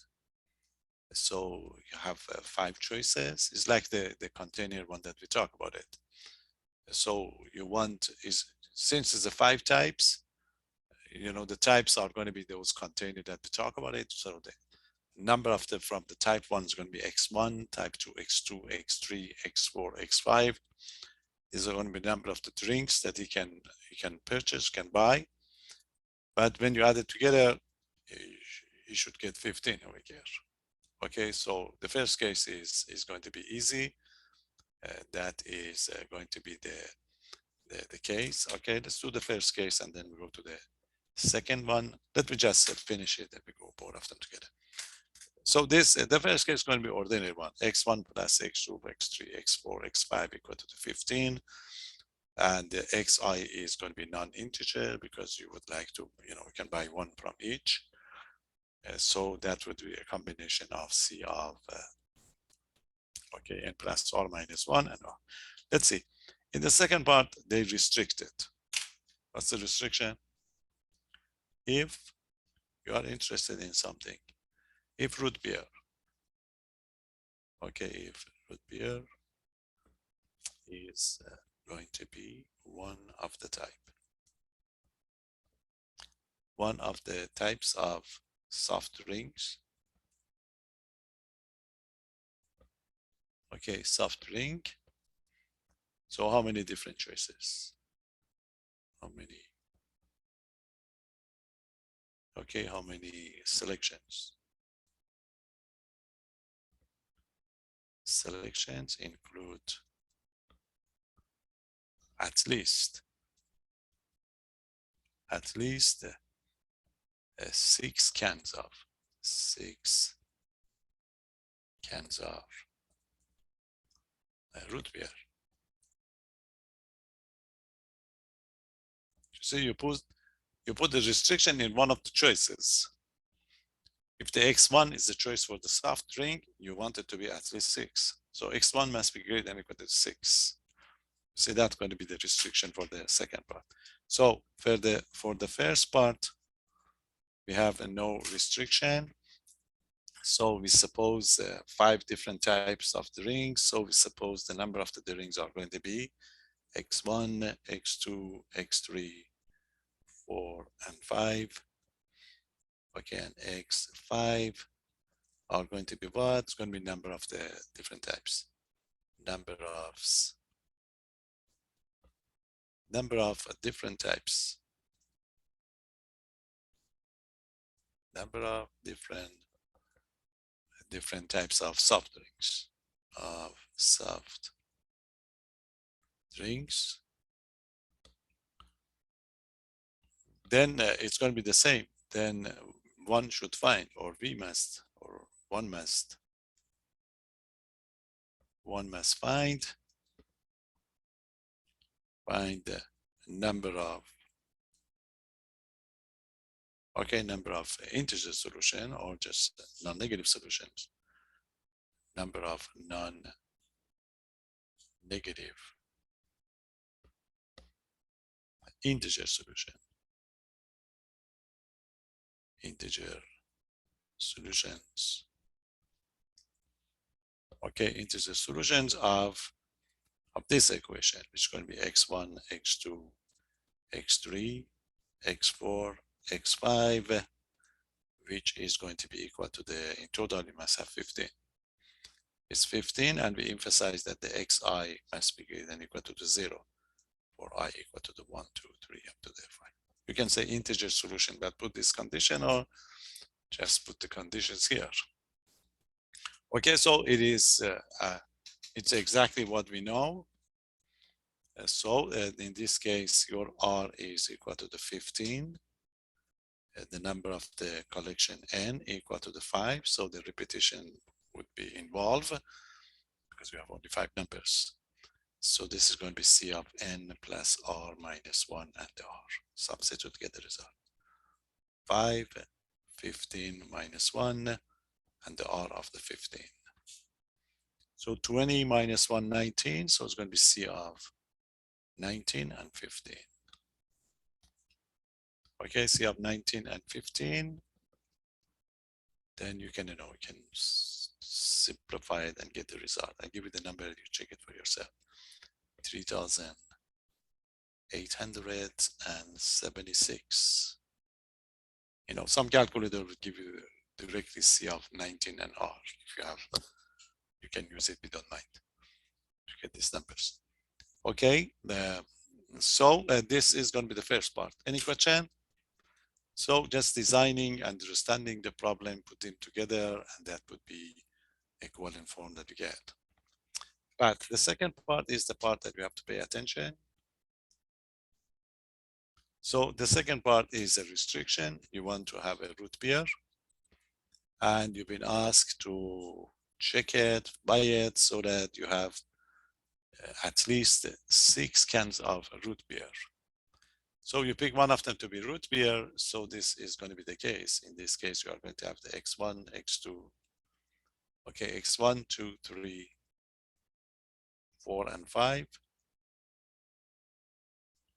[SPEAKER 1] So you have 5 choices. It's like the container one that we talk about it. So you want is, since it's a 5 types, the types are going to be those container that we talk about it. So the number of the from the type 1 is going to be x1, type 2, x2, x3, x4, x5. These are going to be the number of the drinks that he can purchase, can buy. But when you add it together, you should get 15 over here. Okay, so the first case is going to be easy. That is going to be the case. Okay, let's do the first case and then we go to the second one. Let me just finish it and we go both of them together. So this, the first case is going to be ordinary one, x1 plus x2, x3, x4, x5 equal to the 15. And the xi is going to be non-integer because you would like to, you can buy one from each. So that would be a combination of C of, okay, n plus or minus 1 and 1. Let's see. In the second part, they restrict it. What's the restriction? If you are interested in something, if root beer, okay, if root beer is going to be one of the types of soft drinks. Okay, soft drink. So how many different choices? How many? Okay, how many selections? Selections include at least 6 cans of 6 cans of root beer. So you put the restriction in one of the choices. If the x1 is the choice for the soft drink, you want it to be at least 6. So x1 must be greater than equal to 6. See, that's going to be the restriction for the second part. So for the first part, we have a no restriction. So we suppose 5 different types of the rings. So we suppose the number of the rings are going to be x1, x2, x3, 4, and 5. Okay, and x5 are going to be what? It's going to be number of the different types. Number of different types. Number of different types of soft drinks. Then it's going to be the same. Then one should find, or we must, or one must find the number of integer solution or just non-negative solutions. Number of non-negative integer solutions. Okay, integer solutions of this equation, which is going to be x1, x2, x3, x4, x5, which is going to be equal to in total, you must have 15. It's 15, and we emphasize that the xi must be greater than equal to the 0 for I equal to the 1, 2, 3, up to the 5. You can say integer solution, but put this condition or just put the conditions here. Okay, so it is, it's exactly what we know. So in this case, your R is equal to the 15. The number of the collection n equal to the 5. So the repetition would be involved because we have only 5 numbers. So this is going to be C of n plus R minus 1 and the R. Substitute to get the result. 5, 15 minus 1, and the R of the 15. So 20 minus 1, 19. So it's going to be C of 19 and 15. Okay, C of 19 and 15. Then you can, you can simplify it and get the result. I give you the number, you check it for yourself. 3,876. Some calculator will give you directly C of 19 and R. If you have, you can use it, we don't mind to get these numbers. Okay, so this is going to be the first part. Any question? So just designing, understanding the problem, putting together, and that would be equivalent form that you get. But the second part is the part that you have to pay attention. So the second part is a restriction. You want to have a root beer, and you've been asked to check it, buy it, so that you have at least 6 cans of root beer. So you pick one of them to be root beer. So this is going to be the case. In this case, you are going to have the x1, x2. Okay, x1, 2, 3, 4, and 5.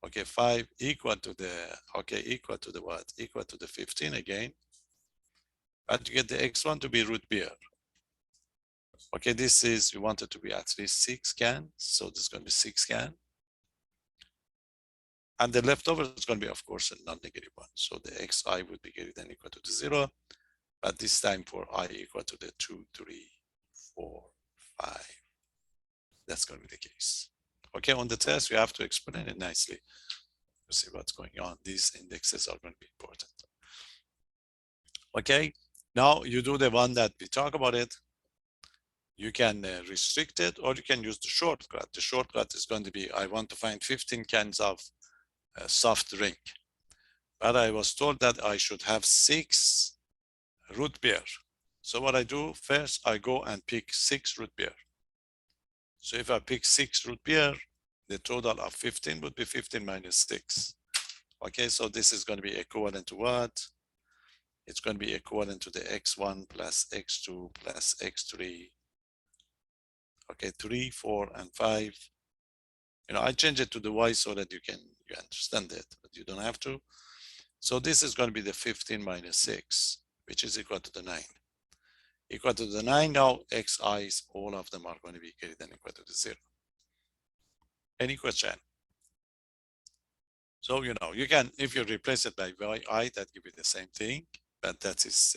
[SPEAKER 1] Okay, 5 equal to the, equal to the what? Equal to the 15 again. But you get the x1 to be root beer. Okay, this is, we want it to be at least 6 cans. So this is going to be 6 cans. And the leftover is going to be, of course, a non-negative one. So the xi would be greater than equal to the 0. But this time for I equal to the 2, 3, 4, 5. That's going to be the case. Okay, on the test, you have to explain it nicely to see what's going on. These indexes are going to be important. Okay, now you do the one that we talk about it. You can restrict it, or you can use the shortcut. The shortcut is going to be, I want to find 15 cans of soft drink. But I was told that I should have 6 root beer. So what I do, first I go and pick 6 root beer. So if I pick 6 root beer, the total of 15 would be 15 minus 6. Okay, so this is going to be equivalent to what? It's going to be equivalent to the x1 plus x2 plus x3. Okay, 3, 4, and 5. I change it to the y so that you understand it, but you don't have to. So this is going to be the 15 minus 6, which is equal to the 9. Equal to the 9 now, xi's, all of them are going to be greater than equal to the 0. Any question? So, you can, if you replace it by yi, that give you the same thing, but that is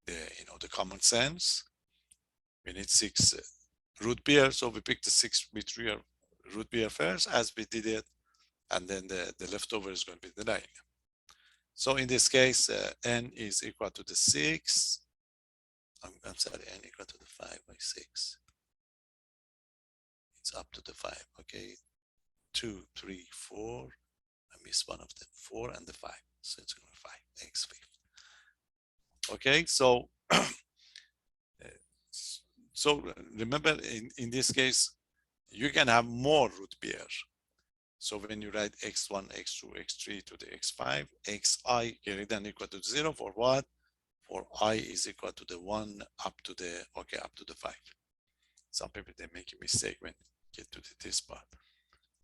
[SPEAKER 1] the common sense. We need 6 root beer, so we pick the 6 root beer first, as we did it, and then the leftover is going to be the 9. So in this case, n is equal to the 6. I'm sorry, n equal to the 5 by 6. It's up to the 5, okay? 2, 3, 4. I missed one of them, 4 and the 5. So it's going to be 5, x5. Okay, so remember in this case, you can have more root beer. So when you write x1, x2, x3 to the x5, xi greater than equal to 0 for what? For I is equal to the 1 up to the 5. Some people, they make a mistake when you get to this part.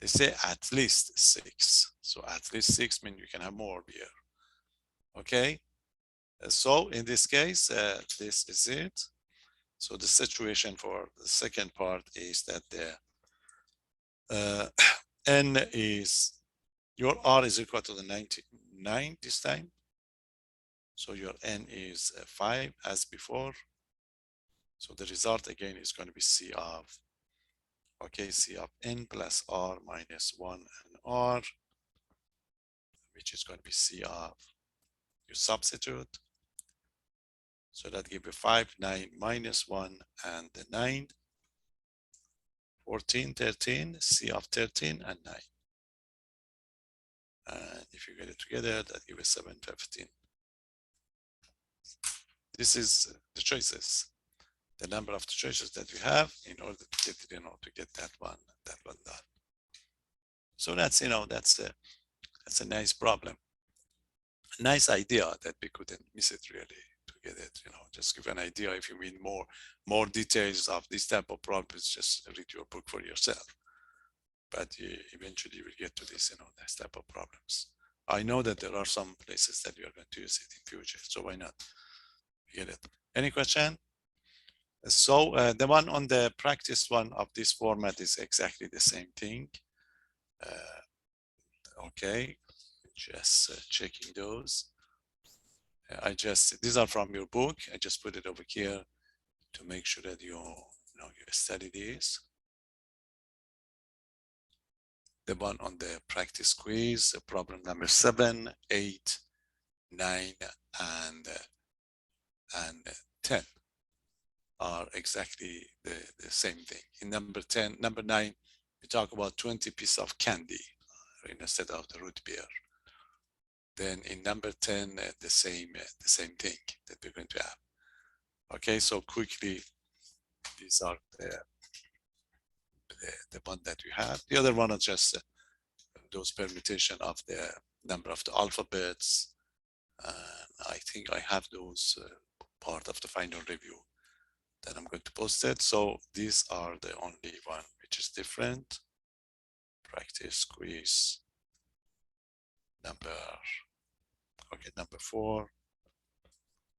[SPEAKER 1] They say at least 6. So at least 6 means you can have more beer. Okay. So in this case, this is it. So the situation for the second part is that the n is, your r is equal to the 99 this time. So your n is 5 as before. So the result again is going to be C of n plus r minus 1 and r, which is going to be C of, you substitute. So that gives you 5, 9 minus 1 and the 9, 14, 13, C of 13 and 9. And if you get it together, that gives you 7, 15. This is the choices, the number of the choices that you have in order to get, to get that one done. So that's, that's a nice problem, a nice idea that we couldn't miss it really to get it, just give an idea. If you need more details of this type of problems, just read your book for yourself. But eventually you will get to this, this type of problems. I know that there are some places that you are going to use it in future, so why not? You get it? Any question? So the one on the practice one of this format is exactly the same thing. Okay, just checking those. These are from your book. I just put it over here to make sure that you study these. The one on the practice quiz, problem number 7, 8, 9, and 10 are exactly the same thing. In number 9, we talk about 20 pieces of candy instead of the root beer. Then in number 10, the same thing that we're going to have. Okay, so quickly, these are the one that we have. The other one are just those permutation of the number of the alphabets. I think I have those part of the final review that I'm going to post it. So these are the only one which is different. Practice quiz number 4.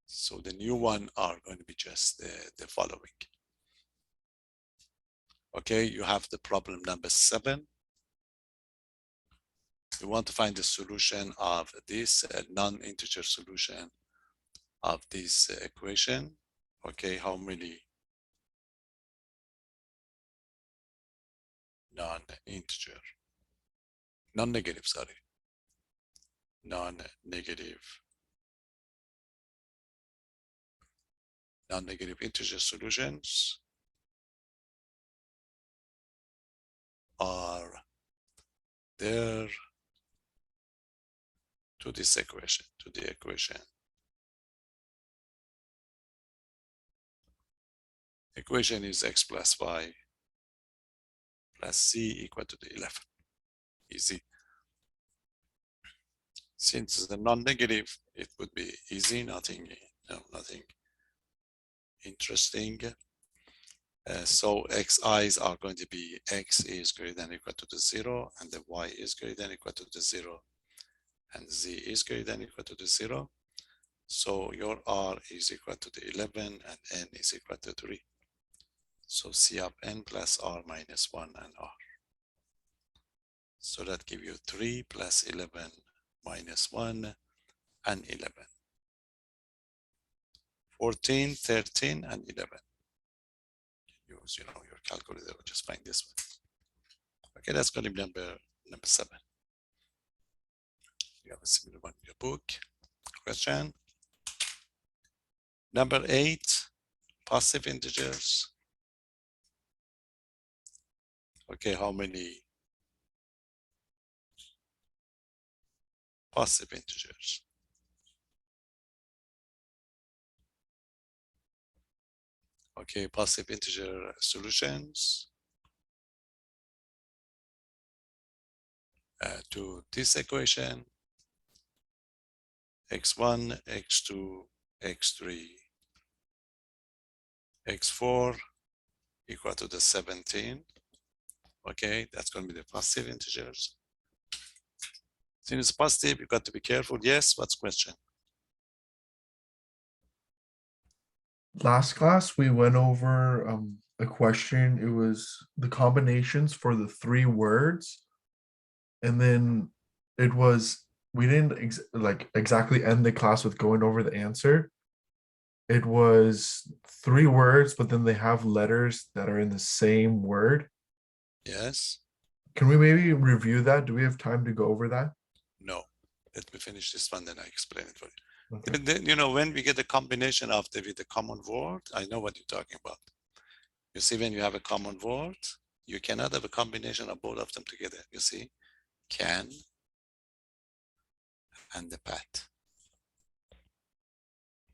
[SPEAKER 1] So the new one are going to be just the following. Okay, you have the problem number 7. You want to find the solution of this non-integer solution of this equation. Okay, how many non-negative, non-negative integer solutions are there to this equation, to the equation. Equation is x plus y plus c equal to the 11. Easy. Since it's the non-negative, it would be easy, nothing interesting. So xi's are going to be x is greater than or equal to the 0, and the y is greater than or equal to the 0, and z is greater than or equal to the 0. So your r is equal to the 11 and n is equal to 3. So c of n plus r minus 1 and r. So that gives you 3 plus 11 minus 1 and 11. 14, 13, and 11. Use your calculator or just find this one. Okay, that's going to be number 7. You have a similar one in your book. Question. Number 8, positive integers. Okay, how many positive integers? Okay, positive integer solutions to this equation: x1, x2, x3, x4 equal to the 17. Okay, that's going to be the positive integers. Since it's positive, you got to be careful. Yes, what's the question?
[SPEAKER 3] Last class, we went over a question. It was the combinations for the 3 words. And then it was, we didn't exactly end the class with going over the answer. It was 3 words, but then they have letters that are in the same word.
[SPEAKER 1] Yes.
[SPEAKER 3] Can we maybe review that? Do we have time to go over that?
[SPEAKER 1] No. Let me finish this one, then I explain it for you.
[SPEAKER 3] Okay.
[SPEAKER 1] Then, when we get a combination of with the common word, I know what you're talking about. You see, when you have a common word, you cannot have a combination of both of them together. You see, can and the pat.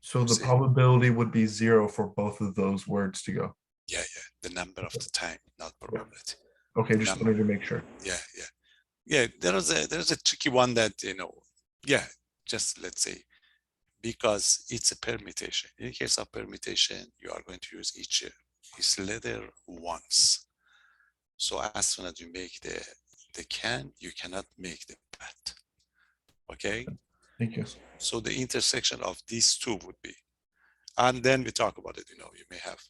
[SPEAKER 3] So the probability would be 0 for both of those words to go.
[SPEAKER 1] Yeah. The number of the time, not probability.
[SPEAKER 3] Okay, just wanted to make sure.
[SPEAKER 1] Yeah. There's a tricky one that, just let's say, because it's a permutation. In case of permutation, you are going to use each letter once. So as soon as you make the can, you cannot make the pat. Okay?
[SPEAKER 3] Thank you.
[SPEAKER 1] So the intersection of these two would be, and then we talk about it, you know, you may have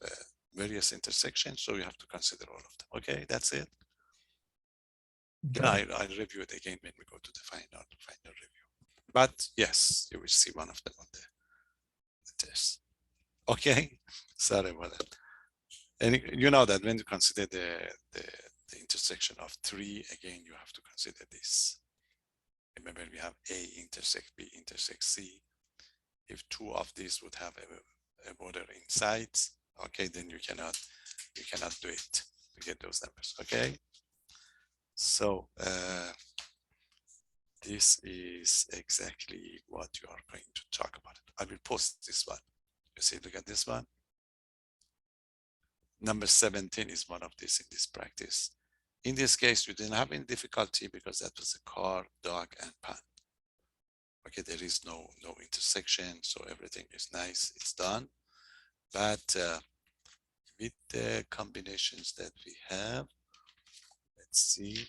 [SPEAKER 1] various intersections, so you have to consider all of them. Okay, that's it. You know, I'll review it again when we go to the final review. But yes, you will see one of them on the test. Okay, sorry about that. And you know that when you consider the intersection of three, again, you have to consider this. Remember, we have A intersect B intersect C. If two of these would have a border inside, okay, then you cannot do it to get those numbers. Okay, so this is exactly what you are going to talk about. I will post this one. You see, look at this one. Number 17 is one of these in this practice. In this case, you didn't have any difficulty because that was a car, dog, and pan. Okay, there is no intersection, so everything is nice, it's done. But with the combinations that we have, let's see,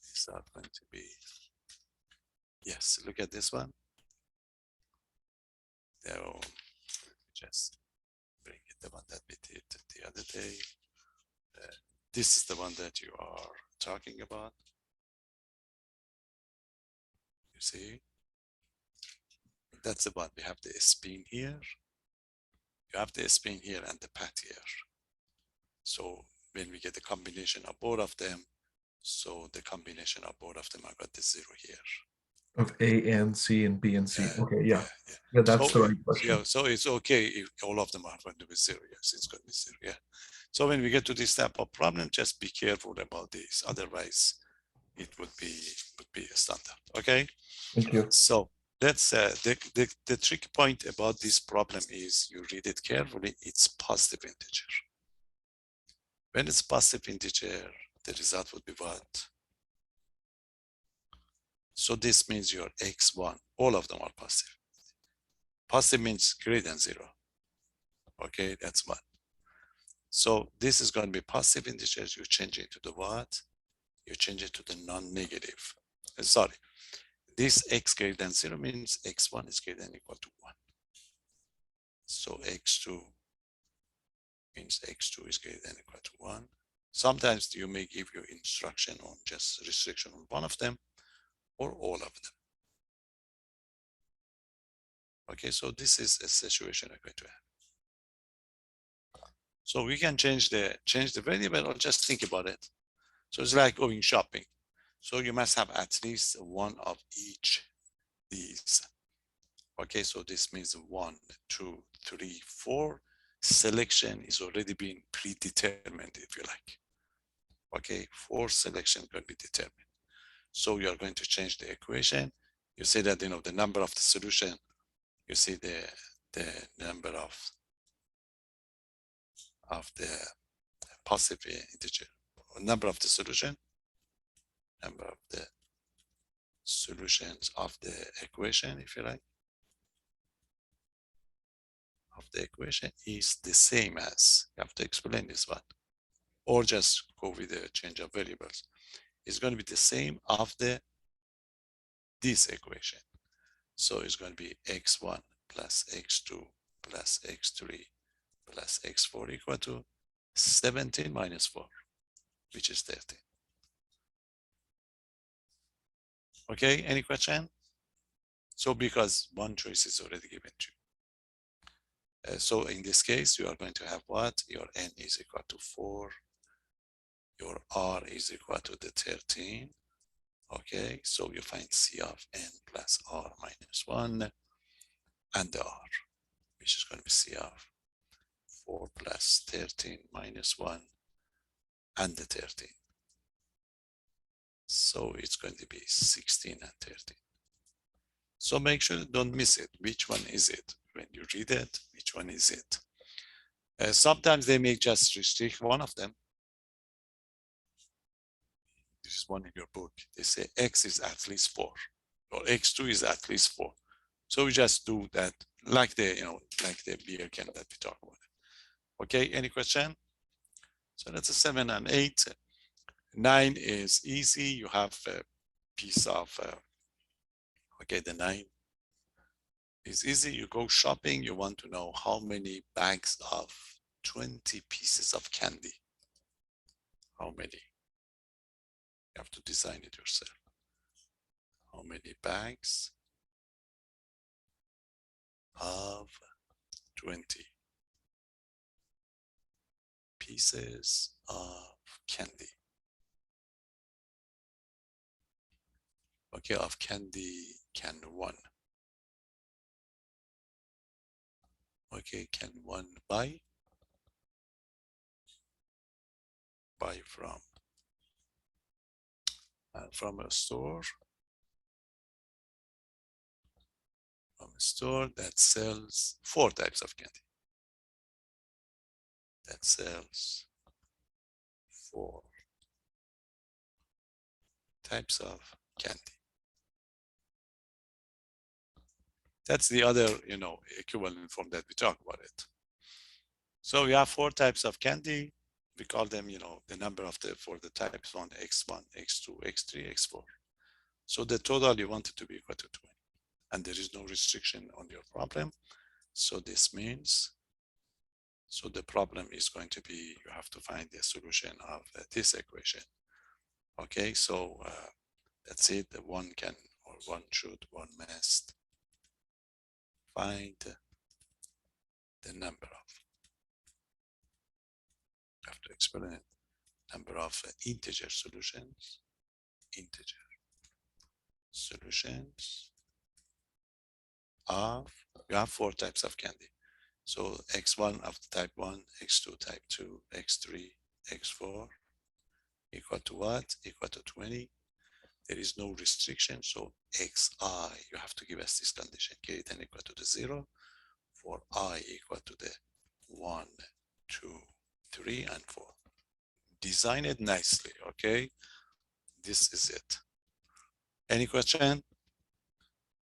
[SPEAKER 1] these are going to be, yes, look at this one. Now, just bring it, the one that we did the other day. This is the one that you are talking about. You see, that's the one. We have the spin here. You have the spin here and the pat here. So when we get the combination of both of them, so the combination of both of them, I got the 0 here.
[SPEAKER 3] Of A and C and B and C.
[SPEAKER 1] Yeah,
[SPEAKER 3] Okay, yeah.
[SPEAKER 1] yeah.
[SPEAKER 3] Yeah, that's
[SPEAKER 1] So,
[SPEAKER 3] the right question.
[SPEAKER 1] yeah, so it's okay if all of them are going to be 0. Yes, it's going to be 0. Yeah. So when we get to this type of problem, just be careful about this. Otherwise, it would be a standard. Okay.
[SPEAKER 3] Thank you.
[SPEAKER 1] So that's the tricky point about this problem is you read it carefully. It's positive integer. When it's positive integer, the result would be what? So this means your x1, all of them are positive. Positive means greater than 0. Okay, that's one. So this is going to be positive integers. You change it to the what? You change it to the non-negative. Sorry, this x greater than 0 means x1 is greater than or equal to 1. So x2 means x2 is greater than or equal to 1. Sometimes you may give you instruction on just restriction on one of them or all of them. Okay, so this is a situation we're going to have. So we can change the variable or just think about it. So it's like going shopping. So you must have at least one of each these. Okay, so this means 1, 2, 3, 4. Selection is already being predetermined, if you like. Okay, 4 selection can be determined. So you are going to change the equation. You say that, you know, the number of the solution, you see the number of the positive integer, number of the solution, number of the solutions of the equation, if you like, of the equation is the same as, you have to explain this one, or just go with the change of variables. It's going to be the same of this equation. So it's going to be x1 plus x2 plus x3 plus x4 equal to 17 minus 4, which is 13. Okay, any question? So because one choice is already given to you. So in this case, you are going to have what? Your n is equal to 4. Your r is equal to the 13. Okay, so you find c of n plus r minus 1 and the r, which is going to be c of 4 plus 13 minus 1 and the 13. So it's going to be 16 and 13. So make sure don't miss it. Which one is it? When you read it, which one is it? Sometimes they may just restrict one of them. This is one in your book. They say X is at least 4 or X2 is at least 4. So we just do that like the, like the beer can that we talk about. Okay, any question? So that's a 7 and 8. 9 is easy. You have a piece of, okay, the 9 is easy. You go shopping. You want to know how many bags of 20 pieces of candy. How many? You have to design it yourself. How many bags of 20 pieces of candy? Okay, of candy can 1. Okay, can 1 buy? Buy from a store? From a store that sells 4 types of candy. That sells 4 types of candy. That's the other, equivalent form that we talk about it. So we have 4 types of candy. We call them, the number of for the types 1, x1, x2, x3, x4. So the total you want it to be equal to 20. And there is no restriction on your problem. So this means, so the problem is going to be, you have to find the solution of this equation. Okay, so that's it. The one must find the number of, I have to explain it, number of integer solutions of, you have 4 types of candy. So x1 of the type 1, x2 type 2, x3, x4 equal to what? Equal to 20. There is no restriction, so xi, you have to give us this condition, greater than equal to the 0, for I equal to the 1, 2, 3, and 4. Design it nicely, okay? This is it. Any question?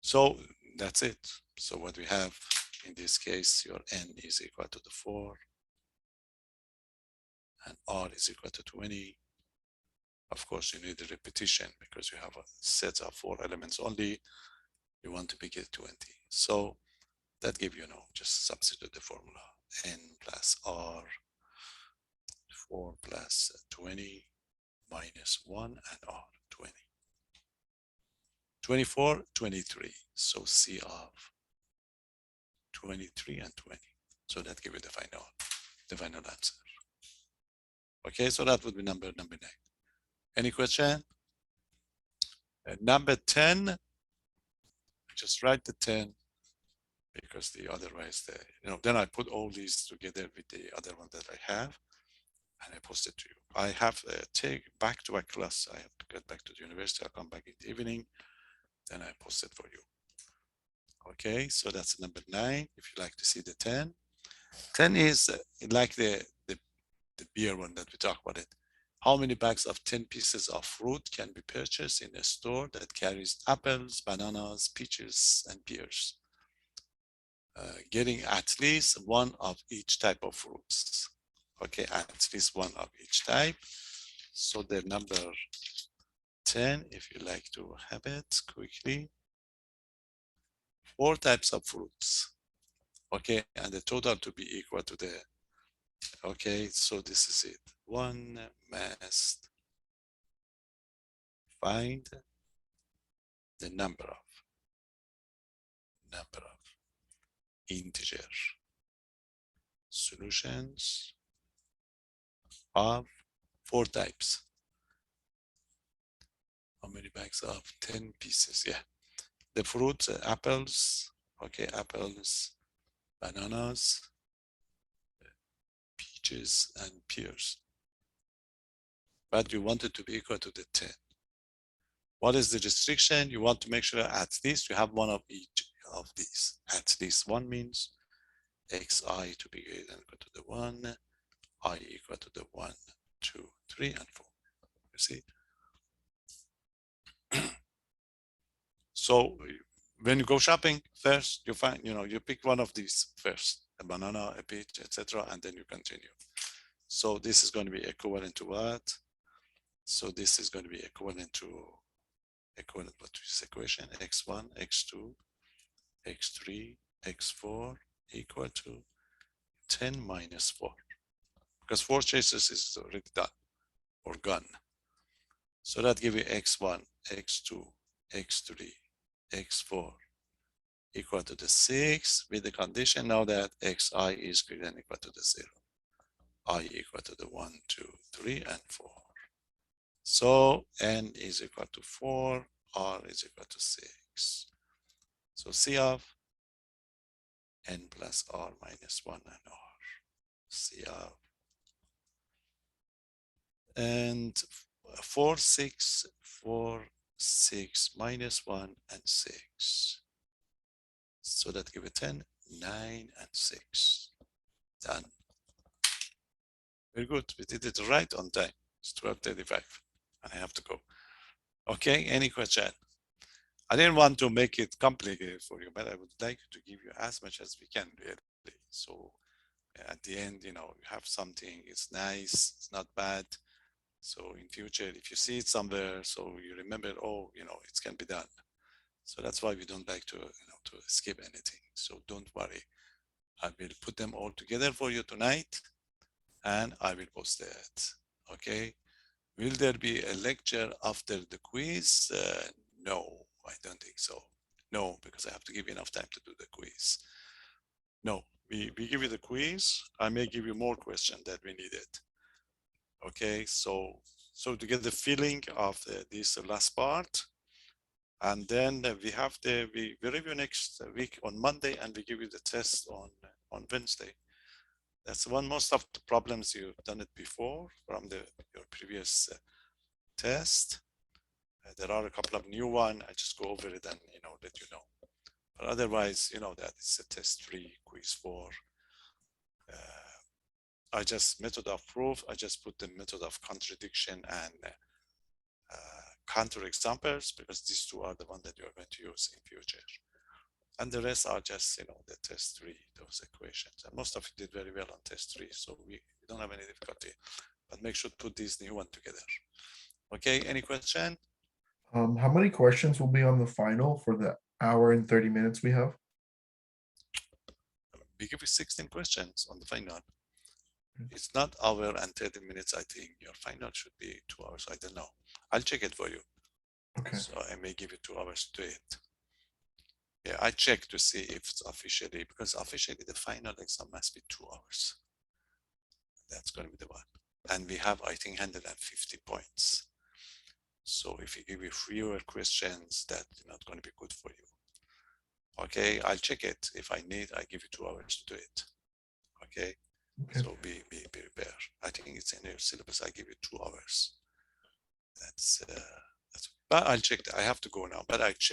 [SPEAKER 1] So that's it. So what we have in this case, your n is equal to the 4, and r is equal to 20. Of course, you need a repetition because you have a set of 4 elements only. You want to make it 20. So that gives you, just substitute the formula. N plus R, 4 plus 20 minus 1, and R, 20. 24, 23. So C of 23 and 20. So that gives you the final answer. Okay, so that would be number 9. Any question? Number 10, just write the 10 because otherwise, then I put all these together with the other one that I have and I post it to you. I have take back to a class. I have to get back to the university. I'll come back in the evening. Then I post it for you. Okay, so that's number 9. If you like to see the 10. 10 is like the beer one that we talked about it. How many bags of 10 pieces of fruit can be purchased in a store that carries apples, bananas, peaches, and pears? Getting at least one of each type of fruits. Okay, at least one of each type. So the number 10, if you like to have it quickly, 4 types of fruits. Okay, and the total to be equal to the, okay, so this is it. One must find the number of integer solutions of 4 types. How many bags of 10 pieces? Yeah. The fruits, apples, okay, apples, bananas, peaches, and pears. But you want it to be equal to the 10. What is the restriction? You want to make sure at least you have one of each of these. At least one means xi to be greater than equal to the 1, I equal to the 1, 2, 3, and 4. You see? So when you go shopping first, you find, you pick one of these first, a banana, a peach, etc., and then you continue. So this is going to be equivalent to what? So this is going to be equivalent to what is this equation? X1, X2, X3, X4 equal to 10 minus 4. Because 4 chases is already done or gone. So that gives you X1, X2, X3, X4 equal to the 6 with the condition now that Xi is greater than or equal to the 0. I equal to the 1, 2, 3, and 4. So N is equal to 4, R is equal to 6. So C of N plus R minus 1 and R. C of and 4, 6, 4, 6 minus 1 and 6. So that give it 10, 9, and 6. Done. Very good. We did it right on time. It's 12:35 and I have to go. Okay, any question? I didn't want to make it complicated for you, but I would like to give you as much as we can, really. So at the end, you have something, it's nice, it's not bad. So in future, if you see it somewhere, so you remember, oh, it can be done. So that's why we don't like to, to skip anything. So don't worry. I will put them all together for you tonight and I will post it. Okay. Will there be a lecture after the quiz? No, I don't think so. No, because I have to give you enough time to do the quiz. No, we give you the quiz. I may give you more questions that we needed. Okay, so to get the feeling of this last part, and then we review next week on Monday, and we give you the test on Wednesday. That's one. Most of the problems you've done it before from your previous test. There are a couple of new ones. I just go over it and let you know. But otherwise, that it's a test 3, quiz 4. I just method of proof. I just put the method of contradiction and counter examples because these two are the ones that you are going to use in future. And the rest are just, the test 3, those equations. And most of you did very well on test 3, so we don't have any difficulty. But make sure to put these new one together. Okay, any question?
[SPEAKER 3] How many questions will be on the final for the hour and 30 minutes we have?
[SPEAKER 1] We give you 16 questions on the final. It's not hour and 30 minutes, I think. Your final should be 2 hours. I don't know. I'll check it for you.
[SPEAKER 3] Okay.
[SPEAKER 1] So I may give you 2 hours to do it. Yeah, I check to see if it's officially, because officially the final exam must be 2 hours. That's going to be the one. And we have, I think, 150 points. So if you give you fewer questions, that's not going to be good for you. Okay, I'll check it. If I need, I give you 2 hours to do it. Okay. So be prepared. I think it's in your syllabus. I give you 2 hours. That's but I'll check that. I have to go now, but I check.